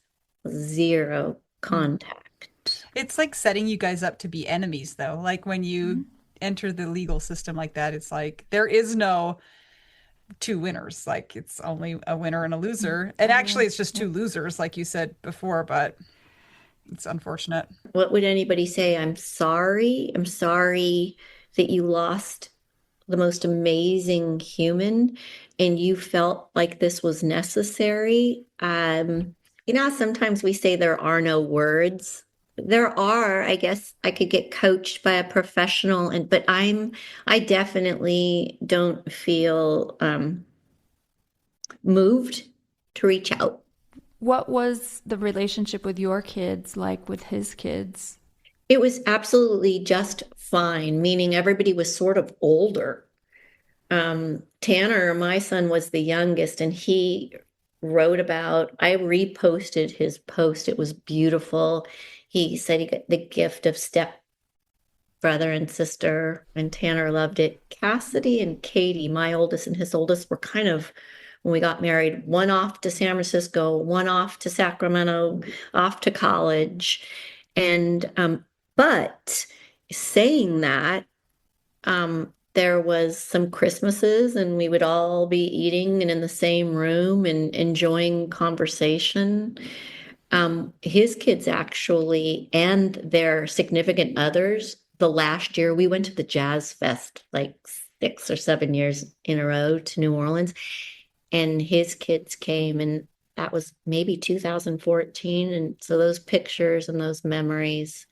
zero contact. It's like setting you guys up to be enemies, though. Like when Mhm. you enter the legal system like that, it's like there is no two winners. Like it's only a winner and a loser. And actually, it's just two losers, like you said before, but it's unfortunate. What would anybody say? I'm sorry. I'm sorry that you lost the most amazing human and you felt like this was necessary. Sometimes we say there are no words. There are, I guess I could get coached by a professional but I definitely don't feel moved to reach out. What was the relationship with your kids like with his kids? It was absolutely just fine, meaning everybody was sort of older. Tanner, my son, was the youngest, and he I reposted his post. It was beautiful. He said he got the gift of step brother and sister, and Tanner loved it. Cassidy and Katie, my oldest and his oldest, were kind of, when we got married, one off to San Francisco, one off to Sacramento, off to college. And but saying that, there was some Christmases and we would all be eating and in the same room and enjoying conversation. His kids actually and their significant others, the last year we went to the Jazz Fest like 6 or 7 years in a row to New Orleans, and his kids came, and that was maybe 2014. And so those pictures and those memories,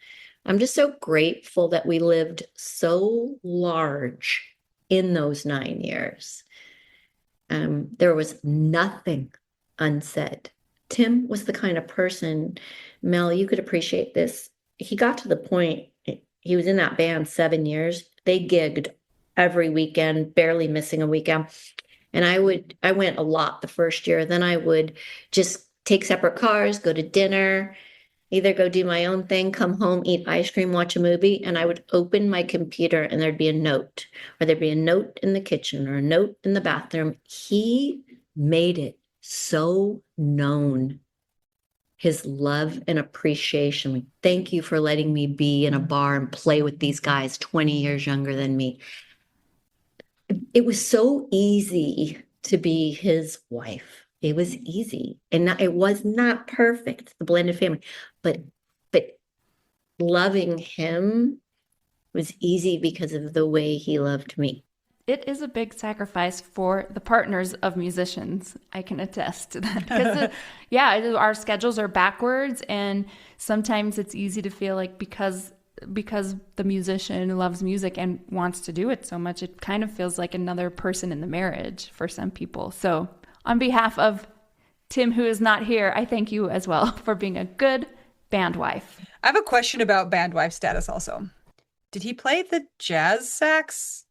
I'm just so grateful that we lived so large in those 9 years. There was nothing unsaid. Tim was the kind of person, Mel, you could appreciate this. He got to the point, he was in that band 7 years. They gigged every weekend, barely missing a weekend. And I went a lot the first year. Then I would just take separate cars, go to dinner, either go do my own thing, come home, eat ice cream, watch a movie, and I would open my computer and there'd be a note, or there'd be a note in the kitchen or a note in the bathroom. He made it so known, his love and appreciation. Like, thank you for letting me be in a bar and play with these guys 20 years younger than me. It was so easy to be his wife. It was easy, and it was not perfect, the blended family, but loving him was easy because of the way he loved me. It is a big sacrifice for the partners of musicians. I can attest to that. Because our schedules are backwards, and sometimes it's easy to feel like because the musician loves music and wants to do it so much, it kind of feels like another person in the marriage for some people. So on behalf of Tim, who is not here, I thank you as well for being a good band wife. I have a question about band wife status also. Did he play the jazz sax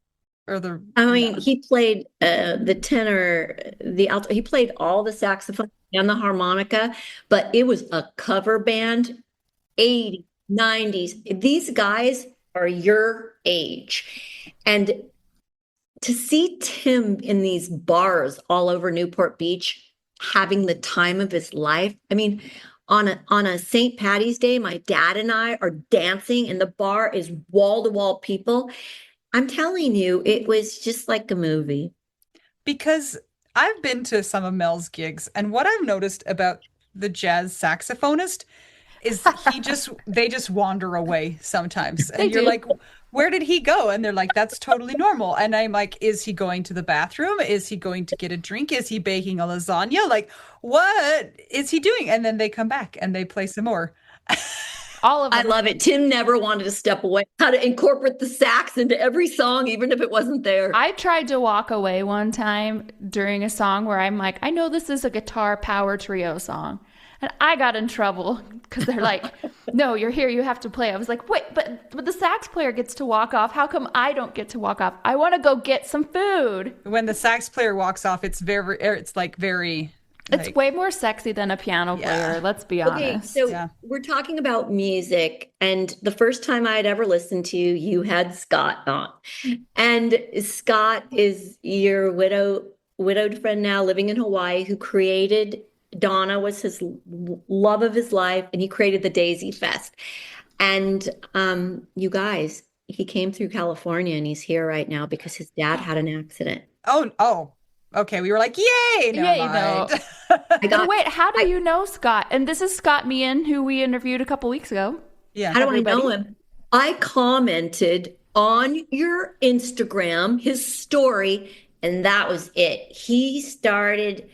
or the? I mean, he played the tenor, the alto. He played all the saxophone and the harmonica, but it was a cover band, 80s, 90s. These guys are your age. And to see Tim in these bars all over Newport Beach, having the time of his life. I mean, on a St. Patty's Day, my dad and I are dancing and the bar is wall to wall people. I'm telling you, it was just like a movie. Because I've been to some of Mel's gigs, and what I've noticed about the jazz saxophonist is they just wander away sometimes. They And you're do. like, where did he go? And they're like, that's totally normal. And I'm like, is he going to the bathroom? Is he going to get a drink? Is he baking a lasagna? Like, what is he doing? And then they come back and they play some more. All of I them. love it. Tim never wanted to step away, how to incorporate the sax into every song, even if it wasn't there. I tried to walk away one time during a song where I'm like, I know this is a guitar power trio song. And I got in trouble because they're like, no, you're here. You have to play. I was like, wait, but the sax player gets to walk off. How come I don't get to walk off? I want to go get some food. When the sax player walks off, it's like very, It's like, way more sexy than a piano player. Yeah. Let's be Okay, honest. so Yeah. we're talking about music, and the first time I had ever listened to you, you had Scott on. And Scott is your widowed friend now living in Hawaii who created Donna was his love of his life, and he created the Daisy Fest. And you guys, he came through California and he's here right now because his dad had an accident. oh, okay. We were like, yay! Never Yay, no. mind. I got, So wait, how do you know Scott? And this is Scott Meehan, who we interviewed a couple weeks ago. Yeah. how do I everybody. know him? I commented on your Instagram, his story, and that was it. He started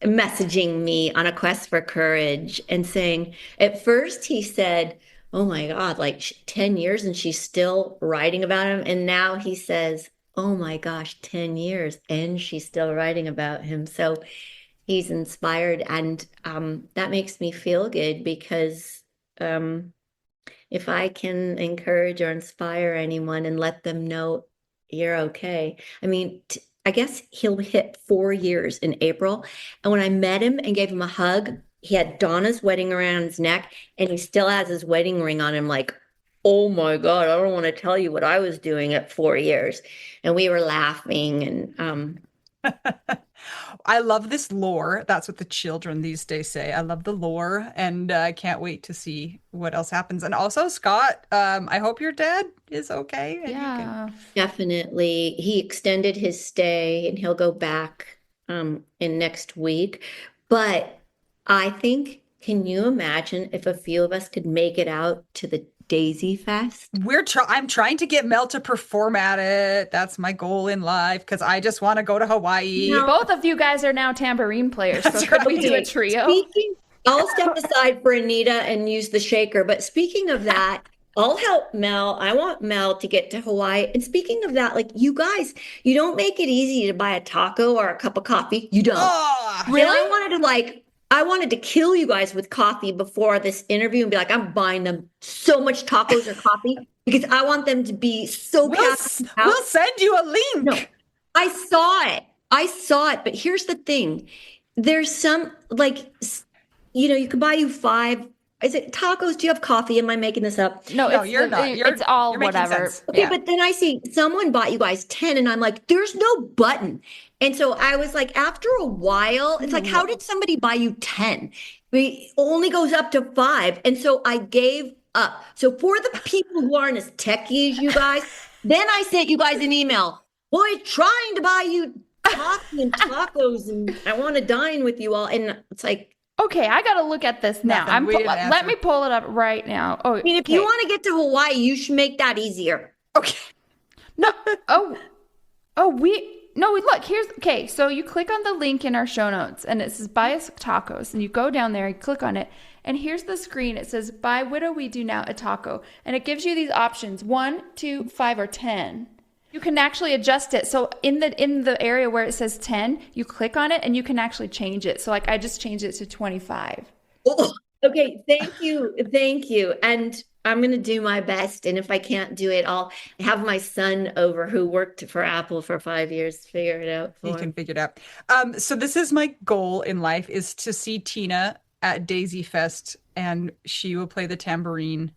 messaging me on a quest for courage and saying, at first he said, oh my God, like 10 years and she's still writing about him. And now he says, oh my gosh, 10 years and she's still writing about him. So he's inspired. And that makes me feel good because if I can encourage or inspire anyone and let them know you're okay. I mean, I guess he'll hit 4 years in April. And when I met him and gave him a hug, he had Donna's wedding around his neck and he still has his wedding ring on him. Like, oh my God, I don't want to tell you what I was doing at 4 years. And we were laughing and I love this lore. That's what the children these days say. I love the lore, and I can't wait to see what else happens. And also, Scott, I hope your dad is okay. And you can... Yeah. definitely he extended his stay and he'll go back in next week. But I think, can you imagine if a few of us could make it out to the Daisy Fest? I'm trying to get Mel to perform at it. That's my goal in life because I just want to go to Hawaii. No. Both of you guys are now tambourine players, so That's could we right. do a trio? I'll step aside for Anita and use the shaker. But speaking of that, I'll help Mel. I want Mel to get to Hawaii. And speaking of that, like you guys, you don't make it easy to buy a taco or a cup of coffee. You don't. Oh, And I wanted to kill you guys with coffee before this interview and be like, I'm buying them so much tacos or coffee because I want them to be so caffeine out. we'll send you a link. No, I saw it. I saw it. But here's the thing. There's some you can buy you 5. Is it tacos? Do you have coffee? Am I making this up? No, No, it's you're not. it's all You're making whatever. sense. Okay, Yeah. but then I see someone bought you guys 10 and I'm like, there's no button. And so I was like, after a while, it's like, how did somebody buy you 10? It only goes up to 5. And so I gave up. So for the people who aren't as techy as you guys, then I sent you guys an email. Boy, trying to buy you coffee and tacos and I want to dine with you all. And it's like, Okay, I gotta look at this now. Nothing. We didn't Let answer. me pull it up right now. Oh, I mean, if you want to get to Hawaii, you should make that easier. Okay. no, look, here's okay. So you click on the link in our show notes, and it says buy us tacos, and you go down there, and click on it, and here's the screen. It says buy what do we do now a taco, and it gives you these options 1, 2, 5, or 10. You can actually adjust it. So in the area where it says 10, you click on it and you can actually change it. So like I just changed it to 25. Oh, okay, thank you. Thank you. And I'm going to do my best. And if I can't do it, I'll have my son over who worked for Apple for 5 years to figure it out for You him. can figure it out. So this is my goal in life is to see Tina at Daisy Fest and she will play the tambourine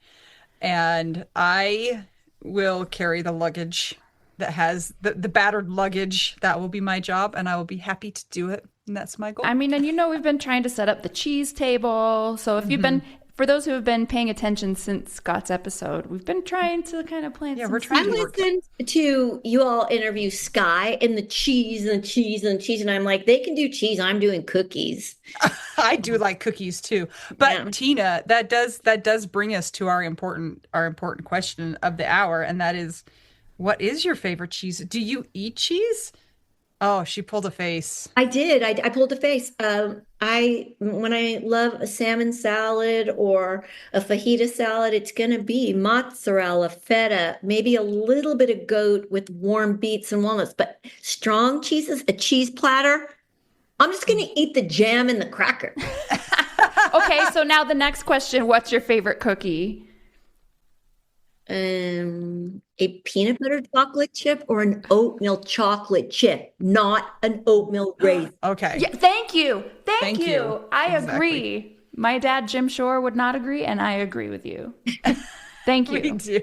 and I will carry the luggage that has the battered luggage. That will be my job and I will be happy to do it. And that's my goal. I mean, and we've been trying to set up the cheese table. So if you've been for those who have been paying attention since Scott's episode, we've been trying to kind of plant some I seeds. listened to you all interview Sky and the cheese and cheese and cheese, and I'm like, they can do cheese. I'm doing cookies. I do like cookies too. But Yeah. Tina, that does bring us to our important question of the hour, and that is, what is your favorite cheese? Do you eat cheese? Oh, she pulled a face. I did. I pulled a face. When I love a salmon salad or a fajita salad, it's gonna be mozzarella, feta, maybe a little bit of goat with warm beets and walnuts. But strong cheeses, a cheese platter, I'm just gonna eat the jam and the cracker. Okay, so now the next question, what's your favorite cookie? A peanut butter chocolate chip or an oatmeal chocolate chip, not an oatmeal raisin. Okay. Yeah, thank you. Thank you. you. I Exactly. agree. My dad, Jim Shore, would not agree, and I agree with you. Thank We you. do.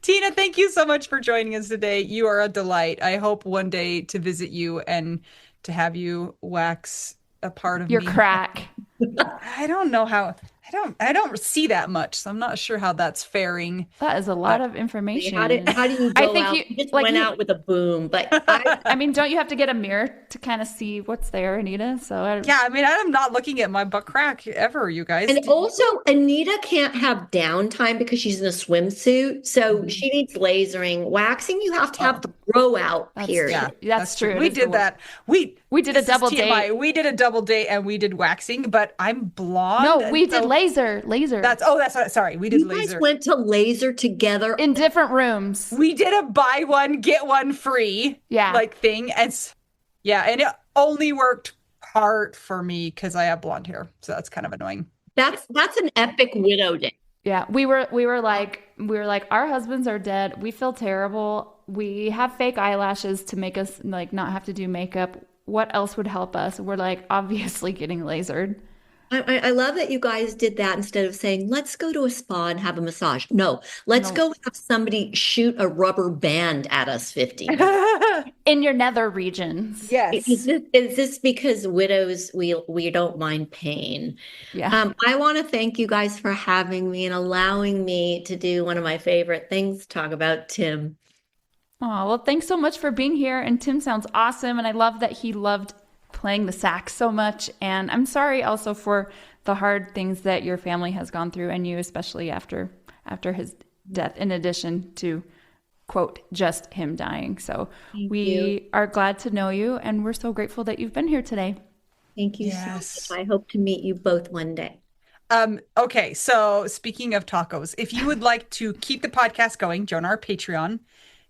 Tina, thank you so much for joining us today. You are a delight. I hope one day to visit you and to have you wax a part of Your me. crack. I don't know how. I don't see that much, so I'm not sure how that's faring. That is a lot of information. How do you I go think out? you- You just like went you- out with a boom, but I mean, don't you have to get a mirror to kind of see what's there, Anita? So Yeah, I mean, I'm not looking at my butt crack ever, you guys. and also Anita can't have downtime because she's in a swimsuit, so she needs lasering. Waxing, you have to have the grow out period. Yeah, That's true. It We is the did that. We did a this is double TMI. date. We did a double date and we did waxing, but I'm blonde. No, we and did so laser. Sorry, we did You guys laser. went to laser together. In different rooms. We did a buy one get one free like thing, and and it only worked part for me because I have blonde hair, so that's kind of annoying. That's an epic widow day. Yeah, we were like our husbands are dead. We feel terrible. We have fake eyelashes to make us like not have to do makeup. What else would help us? We're like obviously getting lasered. I love that you guys did that instead of saying, let's go to a spa and have a massage. No, let's go have somebody shoot a rubber band at us 50. In your nether regions. Yes. Is this because widows, we don't mind pain? Yeah. I want to thank you guys for having me and allowing me to do one of my favorite things, talk about Tim. Oh, well, thanks so much for being here. And Tim sounds awesome. And I love that he loved playing the sax so much. And I'm sorry also for the hard things that your family has gone through, and you especially after his death, in addition to, quote, just him dying. So we are glad to know you, and we're so grateful that you've been here today. Thank you so much. I hope to meet you both one day. Okay, so speaking of tacos, if you would like to keep the podcast going, join our Patreon.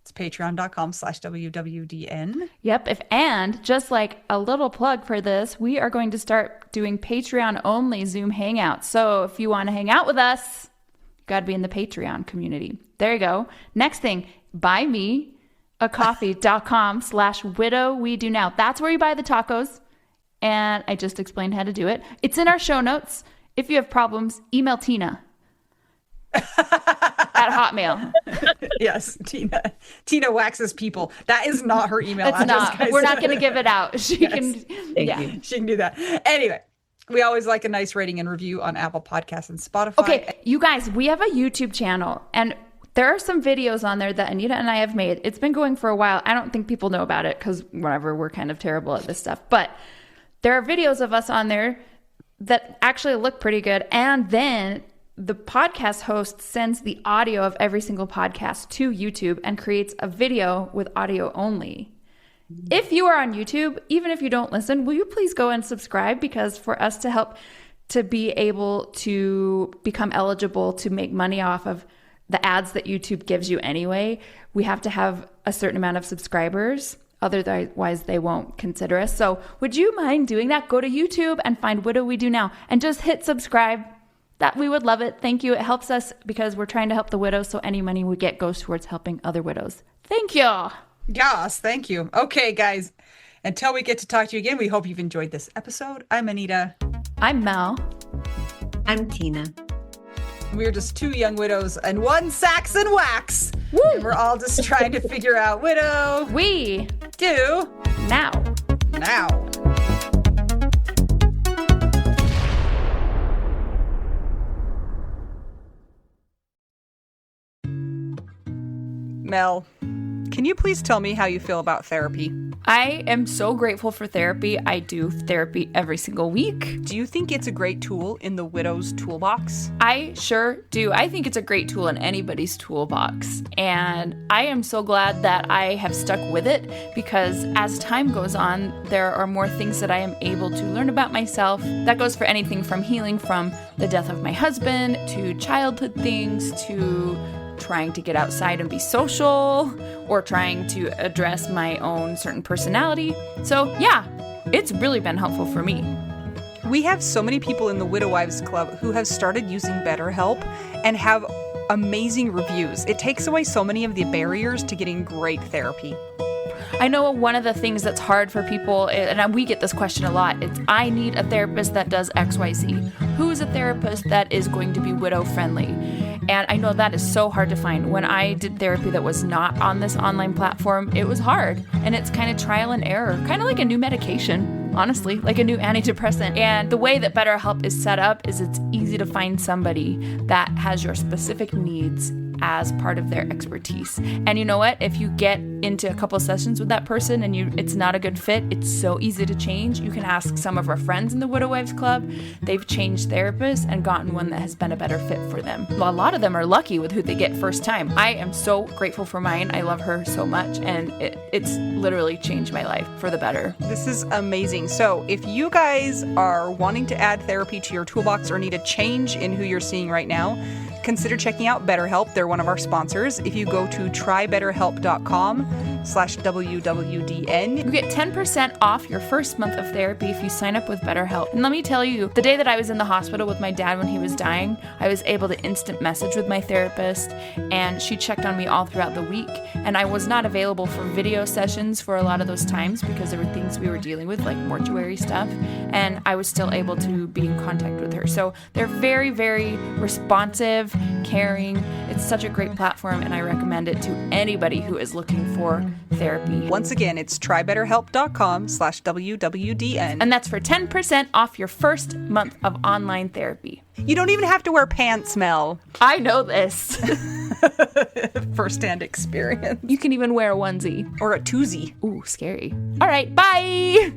It's patreon.com/WWDN. Yep. And just like a little plug for this, we are going to start doing Patreon only Zoom Hangouts. So if you want to hang out with us, you got to be in the Patreon community. There you go. Next thing, buy me a coffee.com/widow we do now. That's where you buy the tacos. And I just explained how to do it. It's in our show notes. If you have problems, email Tina at Hotmail. Yes, Tina waxes people. That is not her email It's address, not. guys. We're not going to give it out. She can. Yeah. She can do that. Anyway, we always like a nice rating and review on Apple Podcasts and Spotify. Okay, you guys, we have a YouTube channel, and there are some videos on there that Anita and I have made. It's been going for a while. I don't think people know about it because whatever, we're kind of terrible at this stuff. But there are videos of us on there that actually look pretty good. And then the podcast host sends the audio of every single podcast to YouTube and creates a video with audio only. If you are on YouTube, even if you don't listen, will you please go and subscribe? Because for us to help to be able to become eligible to make money off of the ads that YouTube gives you anyway, we have to have a certain amount of subscribers. Otherwise, they won't consider us. So would you mind doing that? Go to YouTube and find Widow We Do Now and just hit subscribe. That we would love it. Thank you. It helps us because we're trying to help the widows. So any money we get goes towards helping other widows. Thank you. Yes, thank you. Okay, guys. Until we get to talk to you again, we hope you've enjoyed this episode. I'm Anita. I'm Mel. I'm Tina. We're just two young widows and one Saxon wax. Woo! And we're all just trying to figure out widow We do now. now. Mel, can you please tell me how you feel about therapy? I am so grateful for therapy. I do therapy every single week. Do you think it's a great tool in the widow's toolbox? I sure do. I think it's a great tool in anybody's toolbox. And I am so glad that I have stuck with it because as time goes on, there are more things that I am able to learn about myself. That goes for anything from healing from the death of my husband to childhood things to trying to get outside and be social or trying to address my own certain personality. So yeah, it's really been helpful for me. We have so many people in the Widow Wives Club who have started using BetterHelp and have amazing reviews. It takes away so many of the barriers to getting great therapy. I know one of the things that's hard for people, and we get this question a lot, it's I need a therapist that does XYZ. Who is a therapist that is going to be widow friendly? And I know that is so hard to find. When I did therapy that was not on this online platform, it was hard. And it's kind of trial and error, kind of like a new medication, honestly, like a new antidepressant. And the way that BetterHelp is set up is it's easy to find somebody that has your specific needs as part of their expertise. And you know what? If you get into a couple sessions with that person and it's not a good fit, it's so easy to change. You can ask some of our friends in the Widow Wives Club. They've changed therapists and gotten one that has been a better fit for them. Well, a lot of them are lucky with who they get first time. I am so grateful for mine. I love her so much, and it's literally changed my life for the better. This is amazing. So if you guys are wanting to add therapy to your toolbox or need a change in who you're seeing right now, consider checking out BetterHelp. They're one of our sponsors. If you go to trybetterhelp.com/WWDN, you get 10% off your first month of therapy if you sign up with BetterHelp. And let me tell you, the day that I was in the hospital with my dad when he was dying, I was able to instant message with my therapist, and she checked on me all throughout the week. And I was not available for video sessions for a lot of those times because there were things we were dealing with, like mortuary stuff, and I was still able to be in contact with her. So they're very, very responsive, caring. It's such a great platform, and I recommend it to anybody who is looking for therapy. Once again, it's trybetterhelp.com/WWDN. And that's for 10% off your first month of online therapy. You don't even have to wear pants, Mel. I know this. First-hand experience. You can even wear a onesie. Or a twosie. Ooh, scary. All right, bye!